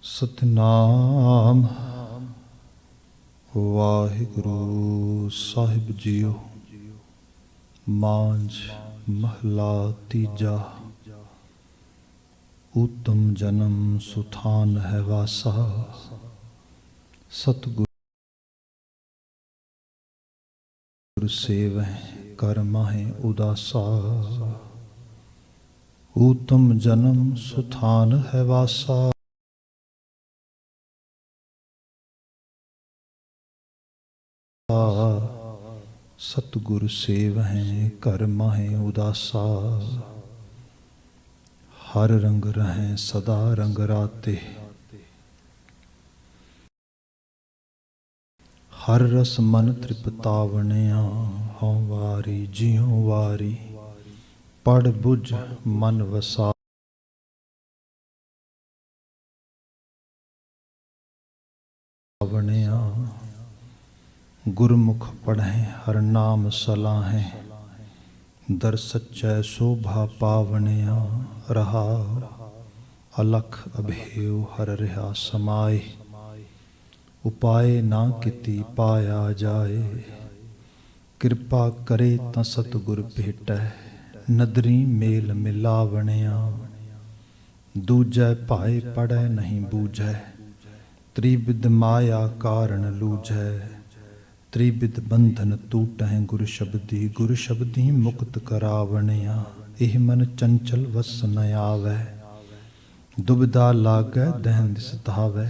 सतनाम वाहिगुरु साहिब जीओ। मांझ महला तीजा। उत्तम जन्म सुथान है वासा, सतगुरु सेवह कर माहे उदासा। उत्तम जन्म सुथान है वासा, सतगुरु सेवह कर माहे उदासा। हर रंग रहें सदा रंग राते, हर रस मन तृपतावनिया। हों वारी जियों वारी पढ़ बुझ मन वसा। गुरमुख पढ़ें हर नाम सलाहें, दर सच्चै शोभा पावनिया। रहा अलख अभेव हर रहा समाए, उपाय ना किति पाया जाए। कृपा करे तां सतगुर भेटै, नदरी मेल मिलावनिया। दूजै भाए पढ़ै नहीं बूझै, त्रिविध माया कारण लूझै। त्रिविध बंधन टूटै गुरु शब्दी, गुरु शब्दी मुक्त करावनिया। एह मन चंचल वस न आवै, दुविधा लागै दहन सतावै।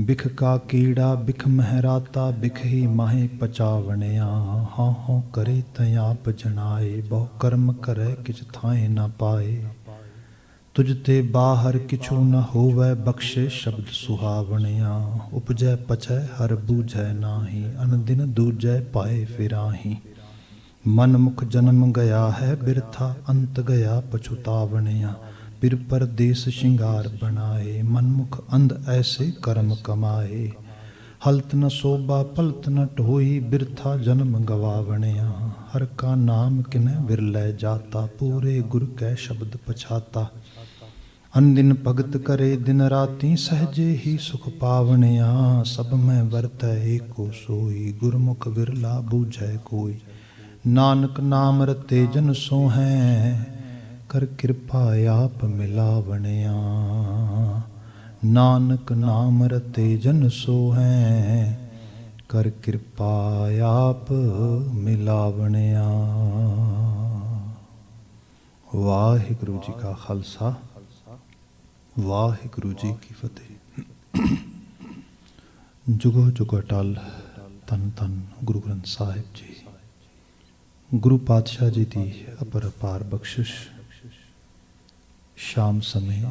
बिख का कीड़ा बिख महराता, बिख ही माहे पचावनिया। हाँ हाँ करे तै आप जनाए, बहु कर्म करे किछ थाए न पाए। तुझ ते बाहर किछु न होवै, बख्शे शब्द सुहावनिया। उपजै पचै हर बूझै नाही, अनदिन दूजै पाए फिराही। मन मुख जन्म गया है बिरथा, अंत गया पछुतावनिया। पिर परदेस श्रृंगार बनाए, मनमुख अंध ऐसे कर्म कमाए। हलत न शोभा पलत न ढोई, बिरथा जन्म गवावनिया। हर का नाम किनै बिरलै जाता, पूरे गुर कै शब्द पछाता। अनदिन भगत करे दिन राती, सहजे ही सुख पावनिया। सब में वरतै एको सोई, गुरमुख बिरला बूझै कोई। नानक नाम रते जन सोहै, कर कृपा आप मिलावनिया। नानक नाम रते जन सोहै, कर कृपा आप मिलावनिया। वाहिगुरु जी का खालसा, वाहिगुरु जी की फतेह। जुगो जुगो अटल तन तन गुरु ग्रंथ साहिब जी। गुरु पातशाह जी की अपर अपार बख्शिश, शाम समय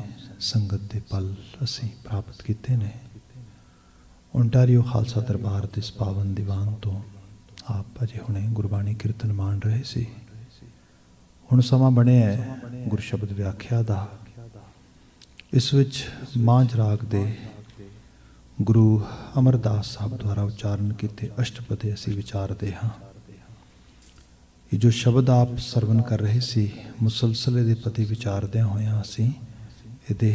संगत के पल असी प्राप्त किए ने। ओंटारियो खालसा दरबार के इस पावन दीवान तो आप अजे हुणे गुरबाणी कीर्तन मान रहे सी। हुण समा बनिया गुर शब्द व्याख्या का। इस विच मांझ राग दे गुरु अमरदास साहब द्वारा उच्चारण किए अष्टपदी असी विचारते हाँ। ये जो शब्द आप सरवण कर रहे सी, मुसलसले दे पति विचारदे होया असी ये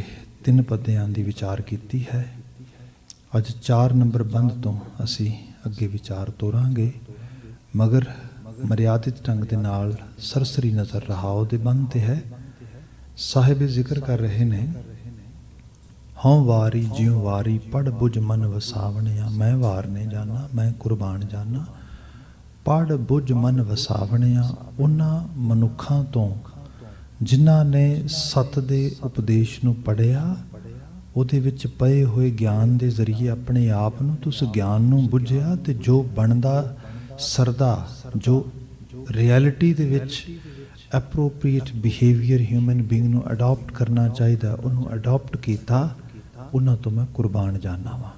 3 पदियां की विचार की है। अज 4 नंबर बंद तो असी अगे विचार तोरांगे, मगर मर्यादित ढंग के नाल सरसरी नज़र रहाओ दे बंद ते है। साहिब जिक्र कर रहे ने, हों वारी जियों वारी पढ़ बुझ मन वसावनिया। मैं वारने जाना, मैं कुर्बान जाना, पढ़ बुझ मन वसावनिया। उन्हां मनुखां तो जिन्हां ने सत दे उपदेश नूं पढ़िया, उहदे विच पए होए ज्ञान दे जरिए अपने आप नूं तुस ज्ञान नूं बुझिया, ते जो बनदा सरदा, जो रियलिटी दे विच एप्रोप्रीएट बिहेवियर ह्यूमन बीइंग नूं अडॉप्ट करना चाहिए, उन्होंने अडॉप्ट किया। उन्हां तो मैं कुर्बान जाना वा।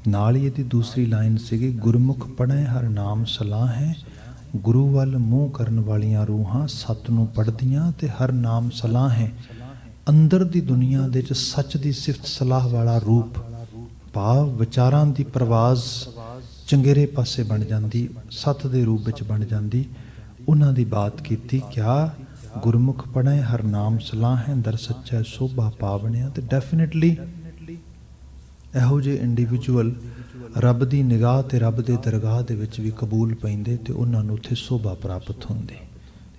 नाल ही इहदी दूसरी लाइन सीगी, गुरमुख पढ़े हर नाम सलाह है। गुरु वल मूँह करन वालियां रूहां सत नूं पढ़दियां ते हर नाम सलाह है। अंदर दी दुनिया दे च सच दी सिफत सलाह वाला रूप, भाव विचारां दी प्रवाज चंगेरे पासे बन जाती, सत दे रूप विच बन जाती। उन्हां दी बात कीती। क्या गुरमुख पढ़े हर नाम सलाह है, दर सच्चै शोभा पावनिया। तो डेफिनेटली ਇਹੋ ਜਿਹੇ ਇੰਡੀਵਿਜੂਅਲ ਰੱਬ ਦੀ ਨਿਗਾਹ ਤੇ ਰੱਬ ਦੇ ਦਰਗਾਹ ਦੇ ਵਿੱਚ ਵੀ ਕਬੂਲ ਪੈਂਦੇ ਤੇ ਉਹਨਾਂ ਨੂੰ ਉੱਥੇ ਸੋਭਾ ਪ੍ਰਾਪਤ ਹੁੰਦੀ।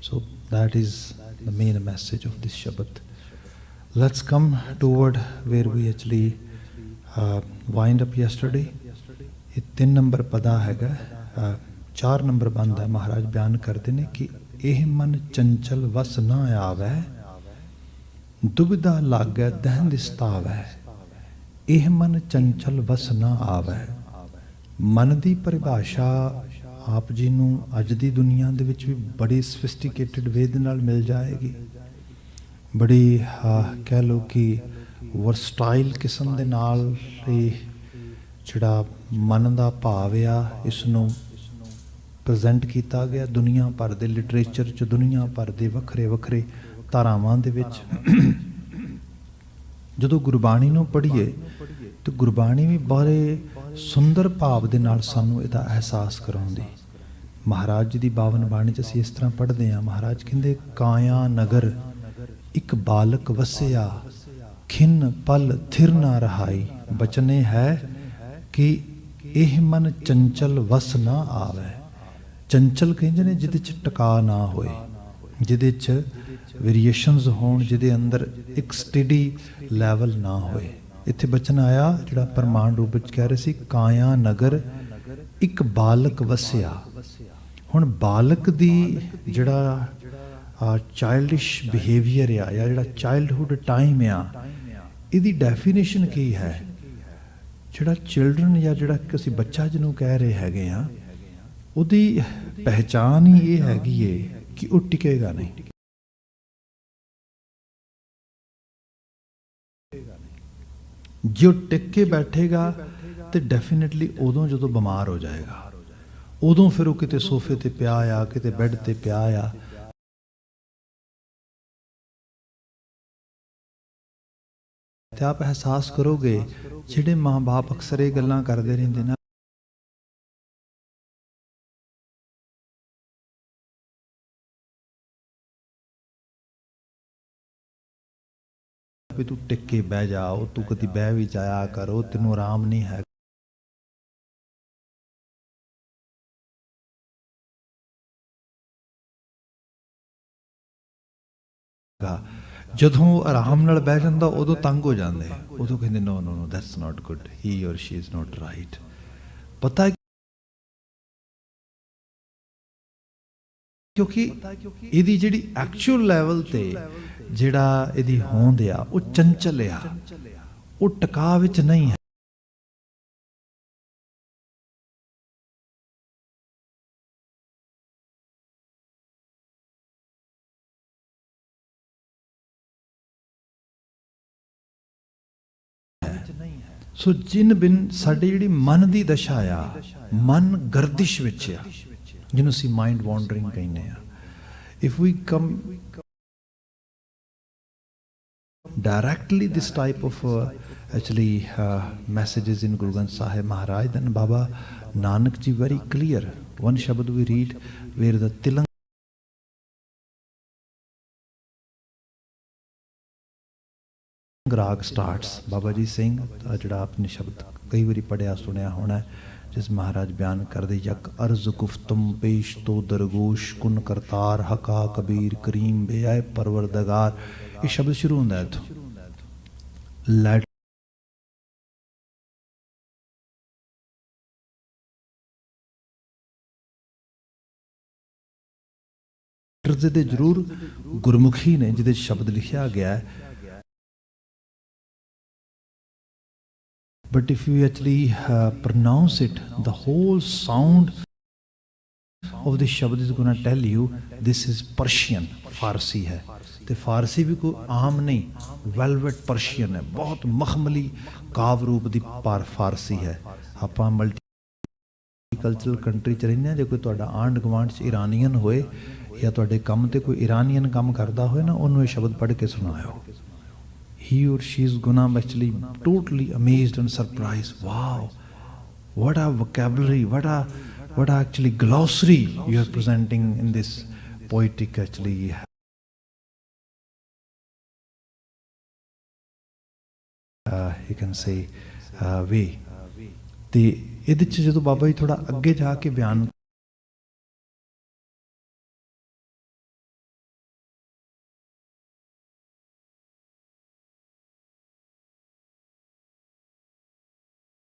ਸੋ that is the main message of this Shabad. Let's come toward where we actually wind up yesterday. ਇਹ 3 ਨੰਬਰ ਪਦਾ ਹੈਗਾ, 4 ਨੰਬਰ ਬੰਦ ਹੈ। ਮਹਾਰਾਜ ਬਿਆਨ ਕਰਦੇ ਨੇ ਕਿ ਇਹ ਮਨ ਚੰਚਲ ਵਸ ਨਾ ਆਵੈ, ਦੁਬਿਧਾ ਲਾਗੈ ਦਹਿਨ ਦਿਸਤਾਵੈ। ਇਹ ਮਨ ਚੰਚਲ ਵਸ ਨਾ ਆਵੈ। ਮਨ ਦੀ ਪਰਿਭਾਸ਼ਾ ਆਪ ਜੀ ਨੂੰ ਅੱਜ ਦੀ ਦੁਨੀਆ ਦੇ ਵਿੱਚ ਵੀ ਬੜੀ ਸਫਿਸਟੀਕੇਟਡ ਵੇ ਦੇ ਨਾਲ ਮਿਲ ਜਾਏਗੀ। ਬੜੀ ਕਹਿ ਲਓ ਕਿ ਵਰਸਟਾਈਲ ਕਿਸਮ ਦੇ ਨਾਲ ਇਹ ਜਿਹੜਾ ਮਨ ਦਾ ਭਾਵ ਆ, ਇਸ ਨੂੰ ਪ੍ਰੈਜ਼ੈਂਟ ਕੀਤਾ ਗਿਆ ਦੁਨੀਆ ਭਰ ਦੇ ਲਿਟਰੇਚਰ 'ਚ, ਦੁਨੀਆ ਭਰ ਦੇ ਵੱਖਰੇ ਵੱਖਰੇ ਧਾਰਾਵਾਂ ਦੇ ਵਿੱਚ। ਜਦੋਂ ਗੁਰਬਾਣੀ ਨੂੰ ਪੜ੍ਹੀਏ ਤਾਂ ਗੁਰਬਾਣੀ ਵੀ ਬੜੇ ਸੁੰਦਰ ਭਾਵ ਦੇ ਨਾਲ ਸਾਨੂੰ ਇਹਦਾ ਅਹਿਸਾਸ ਕਰਾਉਂਦੀ। ਮਹਾਰਾਜ ਜੀ ਦੀ ਪਾਵਨ ਬਾਣੀ 'ਚ ਅਸੀਂ ਇਸ ਤਰ੍ਹਾਂ ਪੜ੍ਹਦੇ ਹਾਂ। ਮਹਾਰਾਜ ਕਹਿੰਦੇ, ਕਾਇਆ ਨਗਰ ਇੱਕ ਬਾਲਕ ਵਸਿਆ, ਖਿੰਨ ਪਲ ਥਿਰ ਨਾ ਰਹਾਈ। ਬਚਨੇ ਹੈ ਕਿ ਇਹ ਮਨ ਚੰਚਲ ਵਸ ਨਾ ਆਵੈ। ਚੰਚਲ ਕਹਿੰਦੇ ਨੇ ਜਿਹਦੇ 'ਚ ਟਿਕਾ ਨਾ ਹੋਏ, ਜਿਹਦੇ 'ਚ ਵੇਰੀਏਸ਼ਨਸ ਹੋਣ, ਜਿਹਦੇ ਅੰਦਰ ਇੱਕ ਸਟੇਡੀ ਲੈਵਲ ਨਾ ਹੋਏ। ਇੱਥੇ ਬਚਨ ਆਇਆ ਜਿਹੜਾ ਪ੍ਰਮਾਣ ਰੂਪ ਵਿੱਚ ਕਹਿ ਰਹੇ ਸੀ, ਕਾਇਆ ਨਗਰ ਇੱਕ ਬਾਲਕ ਵਸਿਆ। ਹੁਣ ਬਾਲਕ ਦੀ ਜਿਹੜਾ ਚਾਈਲਡਿਸ਼ ਬਿਹੇਵੀਅਰ ਆ, ਜਾਂ ਜਿਹੜਾ ਚਾਈਲਡਹੁੱਡ ਟਾਈਮ ਆ, ਇਹਦੀ ਡੈਫੀਨੇਸ਼ਨ ਕੀ ਹੈ? ਜਿਹੜਾ ਚਿਲਡਰਨ ਜਾਂ ਜਿਹੜਾ ਅਸੀਂ ਬੱਚਾ ਜਿਹਨੂੰ ਕਹਿ ਰਹੇ ਹੈਗੇ ਆ, ਉਹਦੀ ਪਹਿਚਾਨ ਹੀ ਇਹ ਹੈਗੀ ਏ ਕਿ ਉਹ ਟਿਕੇਗਾ ਨਹੀਂ। ਜੇ ਉਹ ਟਿਕ ਕੇ ਬੈਠੇਗਾ ਤੇ ਡੈਫੀਨੇਟਲੀ ਉਦੋਂ ਜਦੋਂ ਬਿਮਾਰ ਹੋ ਜਾਏਗਾ, ਉਦੋਂ ਫਿਰ ਉਹ ਕਿਤੇ ਸੋਫੇ ਤੇ ਪਿਆ ਆ, ਕਿਤੇ ਬੈੱਡ ਤੇ ਪਿਆ ਆ। ਤੇ ਆਪ ਅਹਿਸਾਸ ਕਰੋਗੇ, ਜਿਹੜੇ ਮਾਂ-ਬਾਪ ਅਕਸਰ ਇਹ ਗੱਲਾਂ ਕਰਦੇ ਰਹਿੰਦੇ ਨਾ, ਵੀ ਤੂੰ ਟਿਕ ਕੇ ਬਹਿ ਜਾ, ਉਹ ਤੂੰ ਕਦੀ ਬਹਿ ਵੀ ਜਾਇਆ ਕਰ, ਉਹ ਤੈਨੂੰ ਆਰਾਮ ਨਹੀਂ ਹੈ। ਜਦੋਂ ਉਹ ਆਰਾਮ ਨਾਲ ਬਹਿ ਜਾਂਦਾ ਉਦੋਂ ਤੰਗ ਹੋ ਜਾਂਦੇ, ਉਦੋਂ ਕਹਿੰਦੇ ਨੋ no no that's not good, ਹੀ ਔਰ ਸ਼ੀ ਇਜ਼ ਨਾਟ ਰਾਈਟ। ਪਤਾ ਕਿਉਂਕਿ ਇਹਦੀ ਜਿਹੜੀ ਐਕਚੁਅਲ ਲੈਵਲ ਤੇ ਜਿਹੜਾ ਇਹਦੀ ਹੋਂਦ ਆ, ਉਹ ਚੰਚਲ ਆ, ਉਹ ਟਿਕਾ ਵਿੱਚ ਨਹੀਂ ਹੈ। ਸੋ ਜਿਨ ਬਿਨ ਸਾਡੀ ਜਿਹੜੀ ਮਨ ਦੀ ਦਸ਼ਾ ਆ, ਮਨ ਗਰਦਿਸ਼ ਵਿੱਚ ਆ, ਜਿਹਨੂੰ ਅਸੀਂ ਮਾਈਂਡ ਵਾਂਡਰਿੰਗ ਕਹਿੰਦੇ ਆ। If we come directly this type of actually messages in Guru Granth Sahib Maharaj, then Baba Nanak ji very clear. One shabad we read where the Tilang ਰਾਗ starts. Baba ji saying, ਜਿਹੜਾ ਆਪਨੇ ਸ਼ਬਦ ਕਈ ਵਾਰੀ ਪੜਿਆ ਸੁਣਿਆ ਹੋਣਾ, ਜਿਸ ਮਹਾਰਾਜ ਬਿਆਨ ਕਰਦੇ, ਯਕ ਅਰਜ਼ ਗੁਫਤਮ ਪੇਸ਼ ਤੋ ਦਰਗੋਸ਼ ਕੁਨ ਕਰਤਾਰ ਹਕਾ ਕਬੀਰ ਕਰੀਮ ਬੇਆਏ ਪਰਵਰਦਗਾਰ। ਇਹ ਸ਼ਬਦ ਸ਼ੁਰੂ ਹੁੰਦਾ ਹੈ ਇੱਥੋਂ। ਲੈਟਰ ਦੇ ਜ਼ਰੂਰ ਗੁਰਮੁਖੀ ਨੇ ਜਿਹਦੇ ਸ਼ਬਦ ਲਿਖਿਆ ਗਿਆ ਹੈ, but if you actually pronounce it, the whole sound of the shabad is going to tell you this is Persian, Farsi है। तो फारसी भी कोई आम नहीं, वेलवेट पर्शियन है, बहुत मखमली काव रूप की फारसी है। आप मल्टीकल्चरल कंट्री च रहने, जो कोई तुहाडा आंढ गुआंढ च ईरानीअन होए या तुहाडे काम ते कोई ईरानीअन काम करता होए ना, उन्होंने शब्द पढ़ के सुनाओ। He or she is gonna actually totally amazed and surprised. Wow, what a vocabulary, what a actually glossary you are presenting in this poetic actually you can say ਵੇ। ਤੇ ਇਹਦੇ 'ਚ ਜਦੋਂ ਬਾਬਾ ਜੀ ਥੋੜਾ ਅੱਗੇ ਜਾ ਕੇ ਬਿਆਨ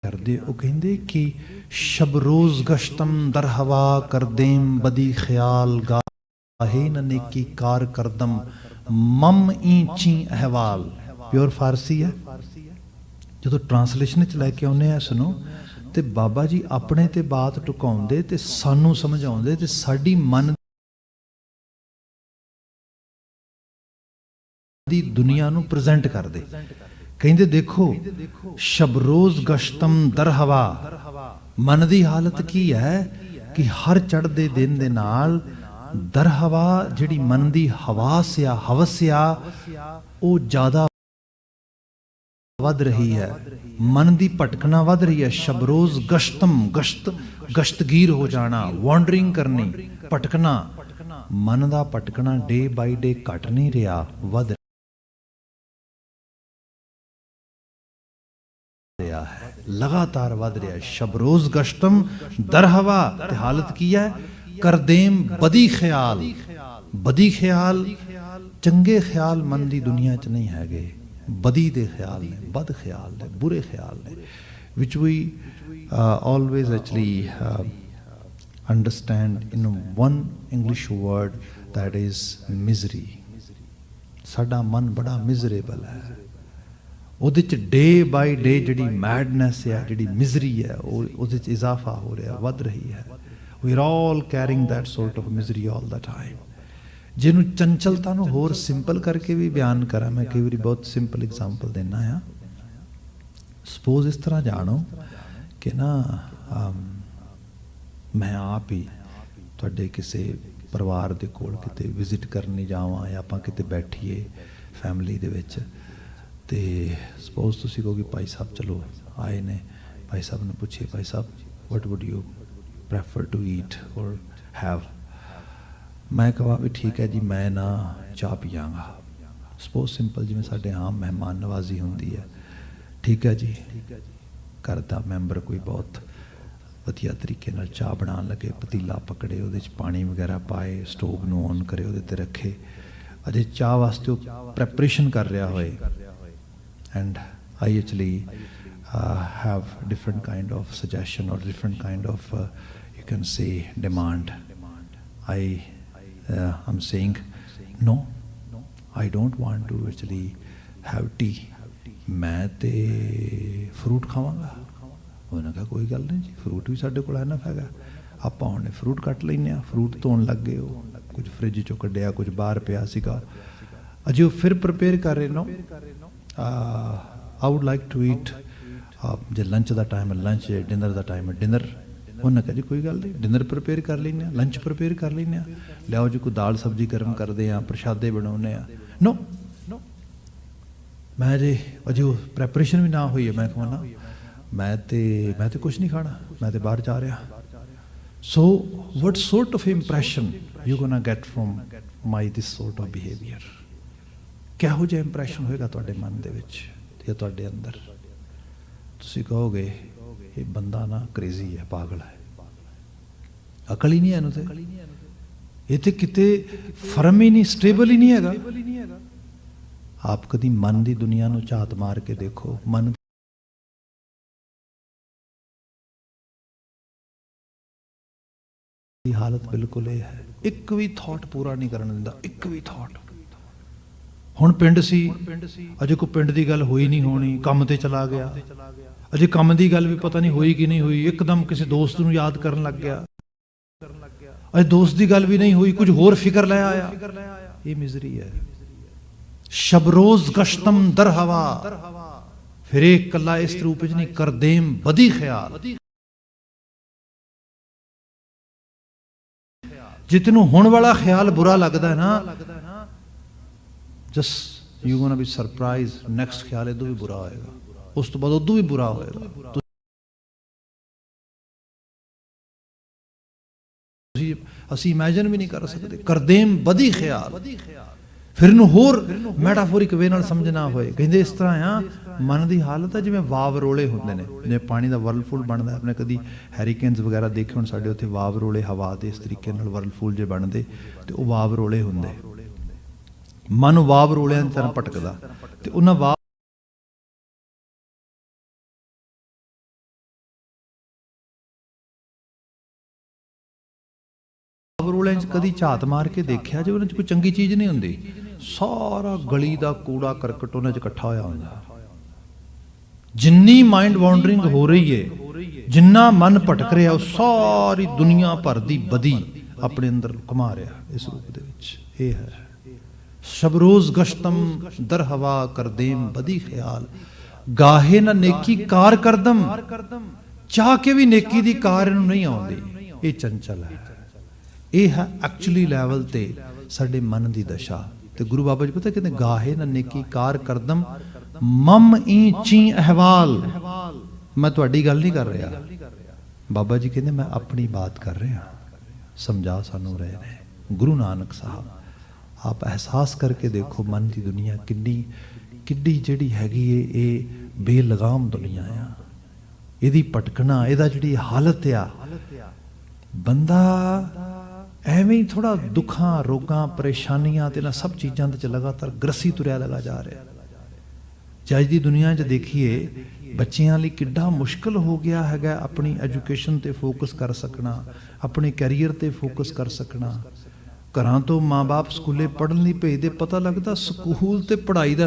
ਕਰਦੇ, ਉਹ ਕਹਿੰਦੇ ਕਿ ਸ਼ਬਰੋਜ਼ ਗਸ਼ਤਮ ਦਰ ਹਵਾ ਕਰਦੇਮ ਬਦੀ ਖਿਆਲ ਗਾਹੇ ਨ ਨੇਕੀ ਕਾਰ ਕਰਦਮ ਮਮ ਇੰਚੀ ਅਹਵਾਲ। ਪਿਓਰ ਫਾਰਸੀ ਹੈ। ਜਦੋਂ ਟਰਾਂਸਲੇਸ਼ਨ 'ਚ ਲੈ ਕੇ ਆਉਂਦੇ ਆ ਇਸ ਨੂੰ, ਤੇ ਬਾਬਾ ਜੀ ਆਪਣੇ ਤੇ ਬਾਤ ਟੁਕਾਉਂਦੇ ਤੇ ਸਾਨੂੰ ਸਮਝਾਉਂਦੇ ਤੇ ਸਾਡੀ ਮਨ ਦੀ ਦੁਨੀਆ ਨੂੰ ਪ੍ਰੈਜ਼ੈਂਟ ਕਰਦੇ। ਕਹਿੰਦੇ ਦੇਖੋ ਸ਼ਬਰੋਜ਼ ਗਸ਼ਤਮ ਦਰ ਹਵਾ, ਮਨ ਦੀ ਹਾਲਤ ਕੀ ਹੈ ਕਿ ਹਰ ਚੜ੍ਹਦੇ ਦਿਨ ਦੇ ਨਾਲ ਦਰ ਹਵਾ ਜਿਹੜੀ ਮਨ ਦੀ ਹਵਾਸ ਆ, ਹਵਸ ਆ, ਉਹ ਜ਼ਿਆਦਾ ਵੱਧ ਰਹੀ ਹੈ। ਮਨ ਦੀ ਭਟਕਣਾ ਵੱਧ ਰਹੀ ਹੈ। ਸ਼ਬਰੋਜ਼ ਗਸ਼ਤਮ, ਗਸ਼ਤਗੀਰ ਹੋ ਜਾਣਾ, ਵਾਂਡਰਿੰਗ ਕਰਨੀ, ਭਟਕਣਾ। ਮਨ ਦਾ ਭਟਕਣਾ ਡੇ ਬਾਈ ਡੇ ਘਟ ਨਹੀਂ ਰਿਹਾ, ਵੱਧ ਰਿਹਾ ਹੈ, ਲਗਾਤਾਰ ਵੱਧ ਰਿਹਾ। ਸ਼ਬਰੋਜ਼ ਗਸ਼ਤਮ ਦਰ ਹਵਾ, ਤੇ ਹਾਲਤ ਕੀ ਹੈ? ਕਰਦੇਮ ਬਦੀ ਖਿਆਲ। ਬਦੀ ਖਿਆਲ, ਚੰਗੇ ਖਿਆਲ ਮਨ ਦੀ ਦੁਨੀਆ 'ਚ ਨਹੀਂ ਹੈਗੇ, ਬਦੀ ਦੇ ਖਿਆਲ ਨੇ, ਬਦ ਖਿਆਲ ਨੇ, ਬੁਰੇ ਖਿਆਲ ਨੇ, which we always actually understand in one English word, that is misery. ਸਾਡਾ ਮਨ ਬੜਾ ਮਿਜ਼ਰੇਬਲ ਹੈ। ਉਹਦੇ 'ਚ ਡੇ ਬਾਈ ਡੇ ਜਿਹੜੀ ਮੈਡਨੈਸ ਹੈ, ਜਿਹੜੀ ਮਿਜ਼ਰੀ ਹੈ, ਉਹ ਉਹਦੇ 'ਚ ਇਜ਼ਾਫਾ ਹੋ ਰਿਹਾ, ਵੱਧ ਰਹੀ ਹੈ। we are all carrying that sort of misery all the time. ਜਿਹਨੂੰ ਚੰਚਲਤਾ ਨੂੰ ਹੋਰ ਸਿੰਪਲ ਕਰਕੇ ਵੀ ਬਿਆਨ ਕਰਾਂ, ਮੈਂ ਕਈ ਵਾਰੀ ਬਹੁਤ ਸਿੰਪਲ ਐਗਜ਼ਾਮਪਲ ਦਿੰਦਾ ਆ। ਸਪੋਜ਼ ਇਸ ਤਰ੍ਹਾਂ ਜਾਣੋ ਕਿ ਨਾ ਮੈਂ ਆਪ ਹੀ ਤੁਹਾਡੇ ਕਿਸੇ ਪਰਿਵਾਰ ਦੇ ਕੋਲ ਕਿਤੇ ਵਿਜ਼ਿਟ ਕਰਨ ਜਾਵਾਂ, ਜਾਂ ਆਪਾਂ ਕਿਤੇ ਬੈਠੀਏ ਫੈਮਿਲੀ ਦੇ ਵਿੱਚ, ਤੇ ਸਪੋਜ਼ ਤੁਸੀਂ ਕਹੋਗੇ ਭਾਈ ਸਾਹਿਬ ਚਲੋ ਆਏ ਨੇ, ਭਾਈ ਸਾਹਿਬ ਨੂੰ ਪੁੱਛੀਏ, Bhai Sahib what would you prefer to eat or have? ਮੈਂ ਕਹਾਂ ਵੀ ਠੀਕ ਹੈ ਜੀ, ਮੈਂ ਨਾ ਚਾਹ ਪੀਆਂਗਾ। ਸਪੋਜ਼ ਸਿੰਪਲ, ਜਿਵੇਂ ਸਾਡੇ ਆਮ ਮਹਿਮਾਨ ਨਵਾਜ਼ੀ ਹੁੰਦੀ ਹੈ। ਠੀਕ ਹੈ ਜੀ, ਘਰ ਦਾ ਮੈਂਬਰ ਕੋਈ ਬਹੁਤ ਵਧੀਆ ਤਰੀਕੇ ਨਾਲ ਚਾਹ ਬਣਾਉਣ ਲੱਗੇ, ਪਤੀਲਾ ਪਕੜੇ, ਉਹਦੇ 'ਚ ਪਾਣੀ ਵਗੈਰਾ ਪਾਏ, ਸਟੋਵ ਨੂੰ ਔਨ ਕਰੇ, ਉਹਦੇ 'ਤੇ ਰੱਖੇ, ਅਜੇ ਚਾਹ ਵਾਸਤੇ ਉਹ ਪ੍ਰੈਪਰੇਸ਼ਨ ਕਰ ਰਿਹਾ ਹੋਏ, and I actually have different kind of suggestion or different kind of you can say demand. I'm saying no, I don't want to actually have tea. ਮੈਂ ਤੇ ਫਰੂਟ ਖਾਵਾਂਗਾ। ਉਹਨਾਂ ਕਹਾ ਕੋਈ ਗੱਲ ਨਹੀਂ ਜੀ, ਫਰੂਟ ਵੀ ਸਾਡੇ ਕੋਲ ਐਨਫ ਹੈਗਾ। ਆਪਾਂ ਹੁਣ ਫਰੂਟ ਕੱਟ ਲੈਂਦੇ ਹਾਂ। ਫਰੂਟ ਧੋਣ ਲੱਗੇ, ਉਹ ਕੁਝ ਫਰਿੱਜ 'ਚੋਂ ਕੱਢਿਆ, ਕੁਝ ਬਾਹਰ ਪਿਆ ਸੀਗਾ, ਅਜੇ ਉਹ ਫਿਰ ਪ੍ਰਪੇਅਰ ਕਰ ਰਹੇ ਨੋ। I would like to eat, ਜੇ ਲੰਚ ਦਾ ਟਾਈਮ ਹੈ ਲੰਚ, ਜੇ ਡਿਨਰ ਦਾ ਟਾਈਮ ਹੈ ਡਿਨਰ। ਉਹਨਾਂ ਕਹਾ ਜੀ ਕੋਈ ਗੱਲ ਨਹੀਂ, ਡਿਨਰ ਪ੍ਰਪੇਅਰ ਕਰ ਲੈਂਦੇ ਹਾਂ, ਲੰਚ ਪ੍ਰਪੇਅਰ ਕਰ ਲੈਂਦੇ ਹਾਂ, ਲਿਆਓ ਜੀ ਕੋਈ ਦਾਲ ਸਬਜ਼ੀ ਗਰਮ ਕਰਦੇ ਹਾਂ, ਪ੍ਰਸ਼ਾਦੇ ਬਣਾਉਂਦੇ ਹਾਂ। ਨੋ, ਮੈਂ ਅਜੇ ਉਹ ਪ੍ਰੈਪਰੇਸ਼ਨ ਵੀ ਨਾ ਹੋਈ ਹੈ, ਮੈਂ ਕਹਾਂ ਨਾ ਮੈਂ ਤੇ ਕੁਛ ਨਹੀਂ ਖਾਣਾ, ਮੈਂ ਤੇ ਬਾਹਰ ਜਾ ਰਿਹਾ। So what sort of impression you gonna get from my this sort of behaviour? ਕਿਹੋ ਜਿਹਾ ਇੰਪ੍ਰੈਸ਼ਨ ਹੋਏਗਾ ਤੁਹਾਡੇ ਮਨ ਦੇ ਵਿੱਚ ਜਾਂ ਤੁਹਾਡੇ ਅੰਦਰ? ਤੁਸੀਂ ਕਹੋਗੇ ਇਹ ਬੰਦਾ ਨਾ ਕ੍ਰੇਜ਼ੀ ਹੈ, ਪਾਗਲ ਹੈ, ਅਕਲ ਹੀ ਨਹੀਂ ਹੈ ਇਹਨੂੰ, ਤੇ ਇਹ ਤੇ ਕਿਤੇ ਫਰਮ ਹੀ ਨਹੀਂ, ਸਟੇਬਲ ਹੀ ਨਹੀਂ ਹੈਗਾ। ਆਪ ਕਦੀ ਮਨ ਦੀ ਦੁਨੀਆ ਨੂੰ ਝਾਤ ਮਾਰ ਕੇ ਦੇਖੋ, ਮਨ ਦੀ ਹਾਲਤ ਬਿਲਕੁਲ ਇਹ ਹੈ, ਇੱਕ ਵੀ ਥਾਟ ਪੂਰਾ ਨਹੀਂ ਕਰਨ ਦਿੰਦਾ, ਇੱਕ ਵੀ ਥਾਟ। ਹੁਣ ਪਿੰਡ ਸੀ, ਅਜੇ ਕੋਈ ਪਿੰਡ ਦੀ ਗੱਲ ਹੋਈ ਨਹੀਂ ਹੋਣੀ, ਕੰਮ ਤੇ ਚਲਾ ਗਿਆ, ਅਜੇ ਕੰਮ ਦੀ ਗੱਲ ਵੀ ਪਤਾ ਨਹੀਂ ਹੋਈ ਕਿ ਨਹੀਂ ਹੋਈ, ਇੱਕਦਮ ਕਿਸੇ ਦੋਸਤ ਨੂੰ ਯਾਦ ਕਰਨ ਲੱਗ ਗਿਆ, ਅਜੇ ਦੋਸਤ ਦੀ ਗੱਲ ਵੀ ਨਹੀਂ ਹੋਈ, ਕੁਝ ਹੋਰ ਫਿਕਰ ਲੈ ਆਇਆ। ਇਹ ਮਿਜ਼ਰੀ ਹੈ। ਸ਼ਬਰੋਜ਼ ਗਸ਼ਤਮ ਦਰ ਹਵਾ, ਫਿਰ ਇਹ ਇਕੱਲਾ ਇਸ ਰੂਪ ਵਿੱਚ ਨਹੀਂ, ਕਰਦੇਮ ਬਦੀ ਖਿਆਲ। ਜਿਤਨੂੰ ਹੁਣ ਵਾਲਾ ਖਿਆਲ ਬੁਰਾ ਲੱਗਦਾ ਹੈ ਨਾ, just you ਗੋਨਾ B surprise, next ਖਿਆਲ ਇਹਦੋਂ ਵੀ ਬੁਰਾ ਹੋਏਗਾ, ਉਸ ਤੋਂ ਬਾਅਦ ਉਦੋਂ ਵੀ ਬੁਰਾ ਹੋਏਗਾ। ਅਸੀਂ ਇਮੈਜਿਨ ਵੀ ਨਹੀਂ ਕਰ ਸਕਦੇ। ਕਰਦੇਮ ਬਦੀ ਖਿਆਲ, ਫਿਰ ਇਹਨੂੰ ਹੋਰ ਮੈਟਾਫੋਰਿਕ ਵੇ ਨਾਲ ਸਮਝਣਾ ਹੋਏ, ਕਹਿੰਦੇ ਇਸ ਤਰ੍ਹਾਂ ਆ ਮਨ ਦੀ ਹਾਲਤ ਆ ਜਿਵੇਂ ਵਾਵ ਰੋਲੇ ਹੁੰਦੇ ਨੇ, ਜਿਵੇਂ ਪਾਣੀ ਦਾ ਵਰਲਫੂਲ ਬਣਦਾ। ਆਪਣੇ ਕਦੀ ਹੈਰੀਕੇਨਸ ਵਗੈਰਾ ਦੇਖੇ ਹੁਣ, ਸਾਡੇ ਉੱਥੇ ਵਾਵ ਰੋਲੇ ਹਵਾ ਦੇ ਇਸ ਤਰੀਕੇ ਨਾਲ ਵਰਲਫੂਲ ਜੇ ਬਣਦੇ, ਤੇ ਉਹ ਵਾਵ ਰੋਲੇ ਹੁੰਦੇ। ਮਨ ਵਾਵ ਰੋਲਿਆਂ ਦੀ ਤਰ੍ਹਾਂ ਭਟਕਦਾ, ਤੇ ਉਹਨਾਂ ਵਾਵ ਰੋਲਿਆਂ 'ਚ ਕਦੀ ਝਾਤ ਮਾਰ ਕੇ ਦੇਖਿਆ ਜੇ ਉਹਨਾਂ 'ਚ ਕੋਈ ਚੰਗੀ ਚੀਜ਼ ਨਹੀਂ ਹੁੰਦੀ। ਸਾਰਾ ਗਲੀ ਦਾ ਕੂੜਾ ਕਰਕਟ ਉਹਨਾਂ 'ਚ ਇਕੱਠਾ ਹੋਇਆ ਹੁੰਦਾ। ਜਿੰਨੀ ਮਾਈਂਡ ਵਾਂਡਰਿੰਗ ਹੋ ਰਹੀ ਹੈ, ਜਿੰਨਾ ਮਨ ਭਟਕ ਰਿਹਾ, ਉਹ ਸਾਰੀ ਦੁਨੀਆ ਭਰ ਦੀ ਬਦੀ ਆਪਣੇ ਅੰਦਰ ਘੁਮਾ ਰਿਹਾ ਇਸ ਰੂਪ ਦੇ ਵਿੱਚ। ਇਹ ਹੈ ਸ਼ਬਰੋਜ਼ ਗਸ਼ਤਮ ਦਰ ਹਵਾ ਕਰਦੇਮ ਬਦੀ ਖਿਆਲ, ਗਾਹੇ ਨਾ ਨੇਕੀ ਕਾਰ ਕਰਦਮ, ਚਾਹ ਕੇ ਵੀ ਨੇਕੀ ਦੀ ਕਾਰ ਇਹਨੂੰ ਨਹੀਂ ਆਉਂਦੀ। ਇਹ ਚੰਚਲ ਹੈ। ਇਹ ਹੈ ਐਕਚੁਅਲੀ ਲੈਵਲ ਤੇ ਸਾਡੇ ਮਨ ਦੀ ਦਸ਼ਾ। ਤੇ ਗੁਰੂ ਬਾਬਾ ਜੀ ਪਤਾ ਕਹਿੰਦੇ, ਗਾਹੇ ਨਾ ਨੇਕੀ ਕਾਰ ਕਰਦਮ ਮਮ ਈ ਚੀ ਅਹਵਾਲ। ਮੈਂ ਤੁਹਾਡੀ ਗੱਲ ਨਹੀਂ ਕਰ ਰਿਹਾ, ਬਾਬਾ ਜੀ ਕਹਿੰਦੇ ਮੈਂ ਆਪਣੀ ਬਾਤ ਕਰ ਰਿਹਾ। ਸਮਝਾ ਸਾਨੂੰ ਰਹੇ ਨੇ ਗੁਰੂ ਨਾਨਕ ਸਾਹਿਬ। ਆਪ ਅਹਿਸਾਸ ਕਰਕੇ ਦੇਖੋ, ਮਨ ਦੀ ਦੁਨੀਆ ਕਿੰਨੀ ਕਿੱਡੀ ਜਿਹੜੀ ਹੈਗੀ ਏ, ਇਹ ਬੇਲਗਾਮ ਦੁਨੀਆ ਆ। ਇਹਦੀ ਭਟਕਣਾ, ਇਹਦਾ ਜਿਹੜੀ ਹਾਲਤ ਆ, ਬੰਦਾ ਐਵੇਂ ਹੀ ਥੋੜਾ ਦੁੱਖਾਂ, ਰੋਗਾਂ, ਪਰੇਸ਼ਾਨੀਆਂ ਤੇ ਨਾ ਸਭ ਚੀਜ਼ਾਂ ਦੇ ਚ ਲਗਾਤਾਰ ਗ੍ਰਸੀ ਤੁਰਿਆ ਲਗਾ ਜਾ ਰਿਹਾ। ਅੱਜ ਦੀ ਦੁਨੀਆ 'ਚ ਦੇਖੀਏ, ਬੱਚਿਆਂ ਲਈ ਕਿੱਡਾ ਮੁਸ਼ਕਲ ਹੋ ਗਿਆ ਹੈਗਾ ਆਪਣੀ ਐਜੂਕੇਸ਼ਨ ਤੇ ਫੋਕਸ ਕਰ ਸਕਣਾ, ਆਪਣੇ ਕੈਰੀਅਰ ਤੇ ਫੋਕਸ ਕਰ ਸਕਣਾ। ਘਰਾਂ ਤੋਂ ਮਾਂ-ਬਾਪ ਸਕੂਲੇ ਪੜ੍ਹਨ ਲਈ ਭੇਜਦੇ, ਪਤਾ ਲੱਗਦਾ ਸਕੂਲ ਤੇ ਪੜ੍ਹਾਈ ਦਾ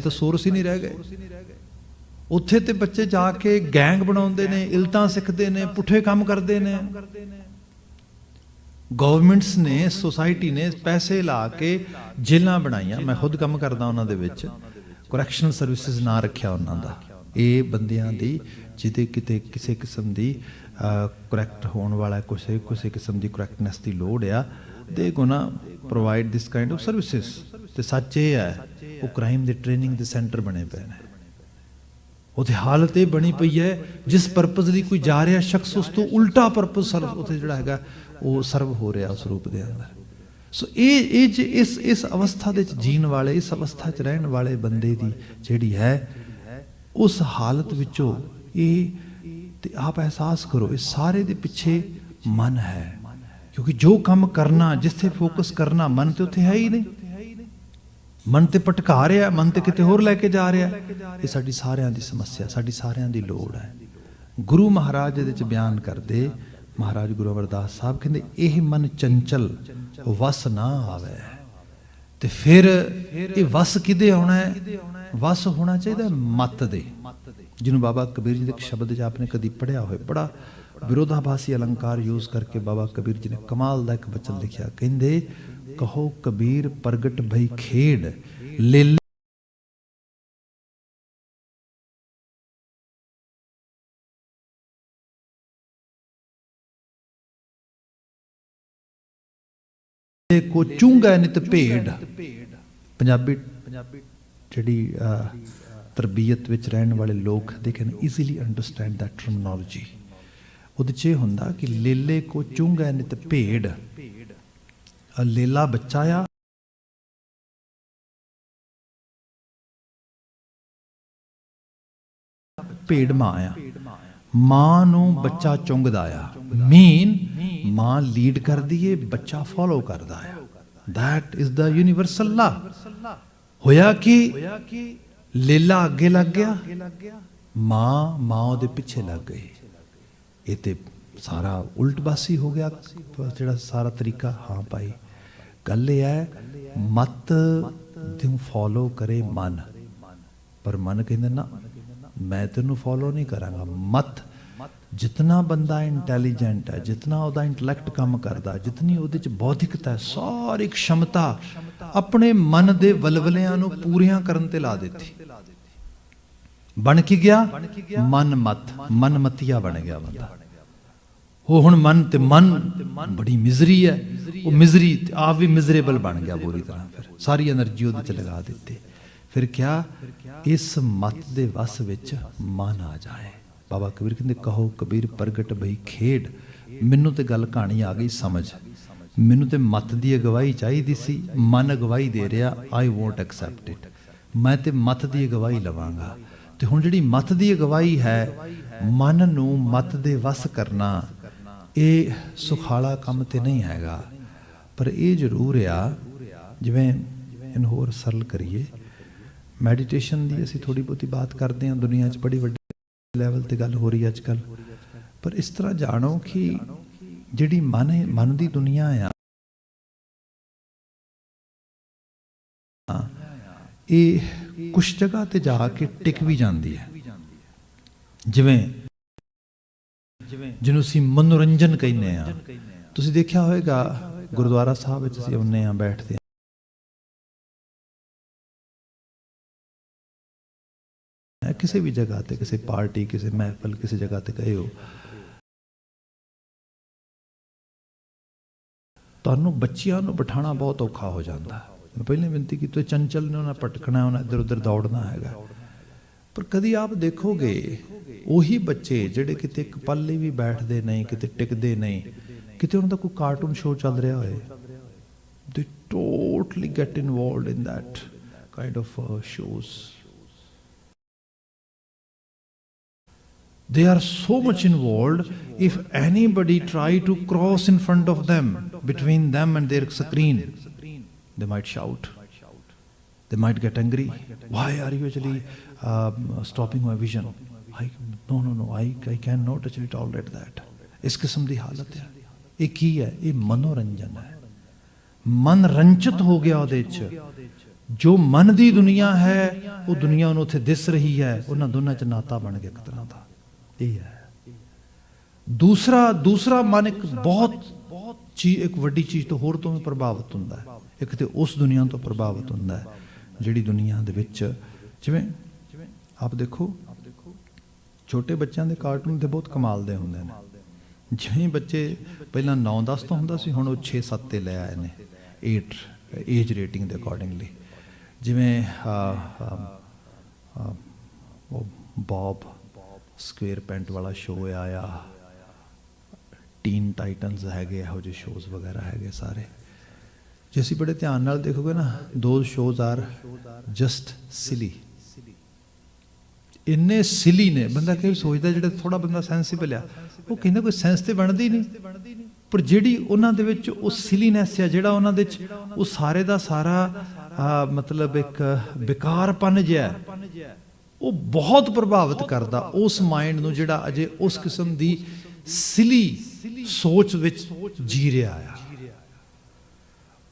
ਸੋਰਸ ਹੀ ਨਹੀਂ ਰਹਿ ਗਏ। ਉੱਥੇ ਤੇ ਬੱਚੇ ਜਾ ਕੇ ਗੈਂਗ ਬਣਾਉਂਦੇ ਨੇ, ਇਲਤਾਂ ਸਿੱਖਦੇ ਨੇ, ਪੁੱਠੇ ਕੰਮ ਕਰਦੇ ਨੇ। ਗਵਰਨਮੈਂਟਸ ਨੇ, ਸੋਸਾਇਟੀ ਨੇ ਪੈਸੇ ਲਾ ਕੇ ਜੇਲਾਂ ਬਣਾਈਆਂ। ਮੈਂ ਖੁਦ ਕੰਮ ਕਰਦਾ ਉਹਨਾਂ ਦੇ ਵਿੱਚ, ਕਰੈਕਸ਼ਨਲ ਸਰਵਿਸਿਜ਼ ਨਾਂ ਰੱਖਿਆ ਉਹਨਾਂ ਦਾ। ਇਹ ਬੰਦਿਆਂ ਦੀ ਜਿਹਦੇ ਕਿਤੇ ਕਿਸੇ ਕਿਸਮ ਦੀ ਕਰੈਕਟ ਹੋਣ ਵਾਲਾ, ਕਿਸੇ ਕਿਸਮ ਦੀ ਕਰੈਕਟਨੈਸ ਦੀ ਲੋੜ ਆ, ਦੇ ਗੋਨਾ provide this kind of services. ਤੇ ਸੱਚ ਇਹ ਹੈ, ਉਹ ਕ੍ਰਾਈਮ ਦੇ ਟ੍ਰੇਨਿੰਗ ਦੇ ਸੈਂਟਰ ਬਣੇ ਪਏ ਨੇ। ਉਹਦੀ ਹਾਲਤ ਇਹ ਬਣੀ ਪਈ ਹੈ, ਜਿਸ ਪਰਪਸ ਲਈ ਕੋਈ ਜਾ ਰਿਹਾ ਸ਼ਖਸ, ਉਸ ਤੋਂ ਉਲਟਾ ਪਰਪਸ ਉੱਥੇ ਜਿਹੜਾ ਹੈਗਾ ਉਹ ਸਰਵ ਹੋ ਰਿਹਾ ਉਸ ਰੂਪ ਦੇ ਅੰਦਰ। ਸੋ ਇਹ ਇਸ ਅਵਸਥਾ ਦੇ ਵਿੱਚ ਜੀਣ ਵਾਲੇ, ਇਸ ਅਵਸਥਾ 'ਚ ਰਹਿਣ ਵਾਲੇ ਬੰਦੇ ਦੀ ਜਿਹੜੀ ਹੈ, ਉਸ ਹਾਲਤ ਵਿੱਚੋਂ ਇਹ ਤੇ ਆਪ ਅਹਿਸਾਸ ਕਰੋ, ਇਹ ਸਾਰੇ ਦੇ ਪਿੱਛੇ ਮਨ ਹੈ। ਕਿਉਂਕਿ ਜੋ ਕੰਮ ਕਰਨਾ, ਜਿੱਥੇ ਫੋਕਸ ਕਰਨਾ, ਮਨ ਤੇ ਉੱਥੇ ਹੈ ਹੀ ਨਹੀਂ। ਮਨ ਤੇ ਭਟਕਾ ਰਿਹਾ, ਮਨ ਤੇ ਕਿਤੇ ਹੋਰ ਲੈ ਕੇ ਜਾ ਰਿਹਾ। ਇਹ ਸਾਡੀ ਸਾਰਿਆਂ ਦੀ ਸਮੱਸਿਆ, ਸਾਡੀ ਸਾਰਿਆਂ ਦੀ ਲੋੜ ਹੈ। ਗੁਰੂ ਮਹਾਰਾਜ ਇਹਦੇ 'ਚ ਬਿਆਨ ਕਰਦੇ, ਮਹਾਰਾਜ ਗੁਰੂ ਅਮਰਦਾਸ ਸਾਹਿਬ ਕਹਿੰਦੇ, ਇਹ ਮਨ ਚੰਚਲ ਵਸ ਨਾ ਆਵੇ। ਤੇ ਫਿਰ ਇਹ ਵਸ ਕਿਹਦੇ ਆਉਣਾ ਹੈ? ਵਸ ਹੋਣਾ ਚਾਹੀਦਾ ਮਤ ਦੇ, ਜਿਹਨੂੰ ਬਾਬਾ ਕਬੀਰ ਜੀ ਦੇ ਇੱਕ ਸ਼ਬਦ 'ਚ ਆਪਨੇ ਕਦੀ ਪੜ੍ਹਿਆ ਹੋਏ, ਬੜਾ ਵਿਰੋਧਾਭਾਸੀ ਅਲੰਕਾਰ ਯੂਜ਼ ਕਰਕੇ ਬਾਬਾ ਕਬੀਰ ਜੀ ਨੇ ਕਮਾਲ ਦਾ ਇੱਕ ਬਚਨ ਲਿਖਿਆ। ਕਹਿੰਦੇ, ਕਹੋ ਕਬੀਰ ਪ੍ਰਗਟ ਭਈ ਖੇਡ, ਲੇਲੇ ਕੋ ਚੁੰਗਾ ਨਿਤ ਭੇਡ। ਪੰਜਾਬੀ ਜਿਹੜੀ ਤਰਬੀਅਤ ਵਿੱਚ ਰਹਿਣ ਵਾਲੇ ਲੋਕ, they can easily understand that terminology. ਉਹਦੇ 'ਚ ਇਹ ਹੁੰਦਾ ਕਿ ਲੇਲੇ ਕੋ ਚੁੰਗਾ ਨਿਤ ਭੇਡ। ਲੇਲਾ ਬੱਚਾ ਆ, ਭੇਡ ਮਾਂ ਆ। ਮਾਂ ਨੂੰ ਬੱਚਾ ਚੁੰਗਦਾ ਆ, ਮੀਨ ਮਾਂ ਲੀਡ ਕਰਦੀ ਏ, ਬੱਚਾ ਫੋਲੋ ਕਰਦਾ ਆ। ਦੈਟ ਇਜ਼ ਦਾ ਯੂਨੀਵਰਸਲ ਲਾ। ਹੋਇਆ ਕਿ ਲੇਲਾ ਅੱਗੇ ਲੱਗ ਗਿਆ, ਮਾਂ ਉਹਦੇ ਪਿੱਛੇ ਲੱਗ ਗਈ। ਇਹ ਤੇ ਸਾਰਾ ਉਲਟ ਬਾਸੀ ਹੋ ਗਿਆ ਜਿਹੜਾ ਸਾਰਾ ਤਰੀਕਾ। ਹਾਂ ਭਾਈ, ਗੱਲ ਇਹ ਹੈ, ਮਤ ਨੂੰ ਫੋਲੋ ਕਰੇ ਮਨ, ਪਰ ਮਨ ਕਹਿੰਦਾ ਨਾ, ਮੈਂ ਤੈਨੂੰ ਫੋਲੋ ਨਹੀਂ ਕਰਾਂਗਾ। ਮਤ, ਜਿਤਨਾ ਬੰਦਾ ਇੰਟੈਲੀਜੈਂਟ ਹੈ, ਜਿਤਨਾ ਉਹਦਾ ਇੰਟਲੈਕਟ ਕੰਮ ਕਰਦਾ, ਜਿਤਨੀ ਉਹਦੇ 'ਚ ਬੌਧਿਕਤਾ ਹੈ, ਸਾਰੀ ਖਮਤਾ ਆਪਣੇ ਮਨ ਦੇ ਵਲਵਲਿਆਂ ਨੂੰ ਪੂਰੀਆਂ ਕਰਨ ਤੇ ਲਾ ਦਿੱਤੀ। ਬਣ ਕੀ ਗਿਆ? ਮਨਮਤੀਆ ਬਣ ਗਿਆ ਬੰਦਾ। ਉਹ ਹੁਣ ਮਨ ਬੜੀ ਮਿਜ਼ਰੀ ਹੈ, ਉਹ ਮਿਜ਼ਰੀ ਆਪ ਵੀ ਮਿਜ਼ਰੇਬਲ ਬਣ ਗਿਆ ਪੂਰੀ ਤਰ੍ਹਾਂ। ਫਿਰ ਸਾਰੀ એનર્ਜੀ ਉਹਦੇ 'ਚ ਲਗਾ ਦਿੱਤੀ। ਫਿਰ ਕਿਆ? ਇਸ ਮਤ ਦੇ ਵਸ ਵਿੱਚ ਮਨ ਆ ਜਾਏ। ਬਾਬਾ ਕਬੀਰ ਕਹਿੰਦੇ, ਕਹੋ ਕਬੀਰ ਪ੍ਰਗਟ ਭਈ ਖੇਡ। ਮੈਨੂੰ ਤੇ ਗੱਲ ਕਹਾਣੀ ਆ ਗਈ ਸਮਝ। ਮੈਨੂੰ ਤੇ ਮਤ ਦੀ ਅਗਵਾਈ ਚਾਹੀਦੀ ਸੀ, ਮਨ ਅਗਵਾਈ ਦੇ ਰਿਹਾ, ਆਈ ਵੋਂਟ ਐਕਸੈਪਟ ਇਟ। ਮੈਂ ਤੇ ਮਤ ਦੀ ਅਗਵਾਈ ਲਵਾਂਗਾ। ਤੇ ਹੁਣ ਜਿਹੜੀ ਮਤ ਦੀ ਅਗਵਾਈ ਹੈ, ਮਨ ਨੂੰ ਮਤ ਦੇ ਵਸ ਕਰਨਾ, ਇਹ ਸੁਖਾਲਾ ਕੰਮ ਤੇ ਨਹੀਂ ਹੈਗਾ। ਪਰ ਇਹ ਜ਼ਰੂਰ ਆ, ਜਿਵੇਂ ਇਹਨੂੰ ਹੋਰ ਸਰਲ ਕਰੀਏ, ਮੈਡੀਟੇਸ਼ਨ ਦੀ ਅਸੀਂ ਥੋੜ੍ਹੀ ਬਹੁਤੀ ਬਾਤ ਕਰਦੇ ਹਾਂ, ਦੁਨੀਆ 'ਚ ਬੜੀ ਵੱਡੀ ਲੈਵਲ 'ਤੇ ਗੱਲ ਹੋ ਰਹੀ ਹੈ ਅੱਜ ਕੱਲ੍ਹ। ਪਰ ਇਸ ਤਰ੍ਹਾਂ ਜਾਣੋ ਕਿ ਜਿਹੜੀ ਮਨ ਦੀ ਦੁਨੀਆ ਆ, ਇਹ ਕੁਛ ਜਗ੍ਹਾ ਤੇ ਜਾ ਕੇ ਟਿਕ ਵੀ ਜਾਂਦੀ ਹੈ। ਜਿਵੇਂ ਜਿਹਨੂੰ ਅਸੀਂ ਮਨੋਰੰਜਨ ਕਹਿੰਦੇ ਹਾਂ। ਤੁਸੀਂ ਦੇਖਿਆ ਹੋਵੇਗਾ ਗੁਰਦੁਆਰਾ ਸਾਹਿਬ ਵਿੱਚ ਅਸੀਂ ਆਉਂਦੇ ਹਾਂ, ਬੈਠਦੇ ਹਾਂ, ਕਿਸੇ ਵੀ ਜਗ੍ਹਾ ਤੇ, ਕਿਸੇ ਪਾਰਟੀ, ਕਿਸੇ ਮਹਿਫਲ, ਕਿਸੇ ਜਗ੍ਹਾ ਤੇ ਗਏ ਹੋ, ਤੁਹਾਨੂੰ ਬੱਚਿਆਂ ਨੂੰ ਬਿਠਾਉਣਾ ਬਹੁਤ ਔਖਾ ਹੋ ਜਾਂਦਾ। ਮੈਂ ਪਹਿਲਾਂ ਬੇਨਤੀ ਕੀਤੀ, ਚੰਚਲ ਨੇ ਉਹਨਾਂ ਭਟਕਣਾ, ਉਹਨਾਂ ਇੱਧਰ ਉੱਧਰ ਦੌੜਨਾ ਹੈਗਾ। ਪਰ ਕਦੀ ਆਪ ਦੇਖੋਗੇ ਉਹੀ ਬੱਚੇ ਜਿਹੜੇ ਕਿਤੇ ਇੱਕ ਪਲ ਲਈ ਵੀ ਬੈਠਦੇ ਨਹੀਂ, ਕਿਤੇ ਟਿਕਦੇ ਨਹੀਂ, ਕਿਤੇ ਉਹਨਾਂ ਦਾ ਕੋਈ ਕਾਰਟੂਨ ਸ਼ੋਅ ਚੱਲ ਰਿਹਾ ਹੋਏ, they totally get involved in that kind of shows. They are so much involved, if anybody try to cross in front of them, between them and their screen, they might shout, they might get angry. Why are you actually stopping my vision? No, I cannot actually tolerate that. ਇਸ ਕਿਸਮ ਦੀ ਹਾਲਤ ਹੈ। ਇਹ ਕੀ ਹੈ? ਇਹ ਮਨੋਰੰਜਨ ਹੈ। ਮਨ ਰੰਜਿਤ ਹੋ ਗਿਆ ਉਹਦੇ 'ਚ। ਜੋ ਮਨ ਦੀ ਦੁਨੀਆ ਹੈ, ਉਹ ਦੁਨੀਆ ਉਹਨੂੰ ਉੱਥੇ ਦਿਸ ਰਹੀ ਹੈ। ਉਹਨਾਂ ਦੋਨਾਂ 'ਚ ਨਾਤਾ ਬਣ ਗਿਆ ਇੱਕ ਤਰ੍ਹਾਂ ਦਾ। ਇਹ ਹੈ। ਦੂਸਰਾ ਮਨ ਇੱਕ ਇੱਕ ਵੱਡੀ ਚੀਜ਼ ਤੋਂ ਹੋਰ ਤੋਂ ਵੀ ਪ੍ਰਭਾਵਿਤ ਹੁੰਦਾ ਹੈ। ਇੱਕ ਤੇ ਉਸ ਦੁਨੀਆ ਤੋਂ ਪ੍ਰਭਾਵਿਤ ਹੁੰਦਾ ਹੈ ਜਿਹੜੀ ਦੁਨੀਆ ਦੇ ਵਿੱਚ, ਜਿਵੇਂ ਆਪ ਦੇਖੋ ਛੋਟੇ ਬੱਚਿਆਂ ਦੇ ਕਾਰਟੂਨ ਤੇ ਬਹੁਤ ਕਮਾਲ ਦੇ ਹੁੰਦੇ ਨੇ। ਜਿਵੇਂ ਬੱਚੇ ਪਹਿਲਾਂ 9-10 ਤੋਂ ਹੁੰਦਾ ਸੀ, ਹੁਣ ਉਹ 6-7 ਤੇ ਲੈ ਆਏ ਨੇ, 8 ਏਜ ਰੇਟਿੰਗ ਦੇ ਅਕੋਰਡਿੰਗਲੀ। ਜਿਵੇਂ ਉਹ ਬੌਬ ਸਕੁਏਅਰ ਪੈਂਟ ਵਾਲਾ ਸ਼ੋਅ ਆਇਆ, ਟੀਨ ਟਾਈਟਨਸ ਹੈਗੇ, ਇਹੋ ਜਿਹੇ ਸ਼ੋਜ਼ ਵਗੈਰਾ ਹੈਗੇ ਸਾਰੇ। ਜੇ ਅਸੀਂ ਬੜੇ ਧਿਆਨ ਨਾਲ ਦੇਖੋਗੇ ਨਾ, those shows are just silly, ਇੰਨੇ ਸਿਲੀ ਨੇ। ਬੰਦਾ ਕਈ ਸੋਚਦਾ ਜਿਹੜਾ ਥੋੜਾ ਬੰਦਾ ਸੈਂਸਿਬਲ ਆ, ਉਹ ਕਹਿੰਦਾ ਕੋਈ ਸੈਂਸ ਤੇ ਬਣਦੀ ਨਹੀਂ। ਪਰ ਜਿਹੜੀ ਉਹਨਾਂ ਦੇ ਵਿੱਚ ਉਹ ਸਿਲੀਨੈਸ ਆ, ਜਿਹੜਾ ਉਹਨਾਂ ਦੇ ਵਿੱਚ ਉਹ ਸਾਰੇ ਦਾ ਸਾਰਾ ਮਤਲਬ ਇੱਕ ਬੇਕਾਰਪਨ ਜਿਹਾ, ਉਹ ਬਹੁਤ ਪ੍ਰਭਾਵਿਤ ਕਰਦਾ ਉਸ ਮਾਈਂਡ ਨੂੰ ਜਿਹੜਾ ਅਜੇ ਉਸ ਕਿਸਮ ਦੀ ਸਿਲੀ ਸੋਚ ਵਿੱਚ ਜੀ ਰਿਹਾ ਆ।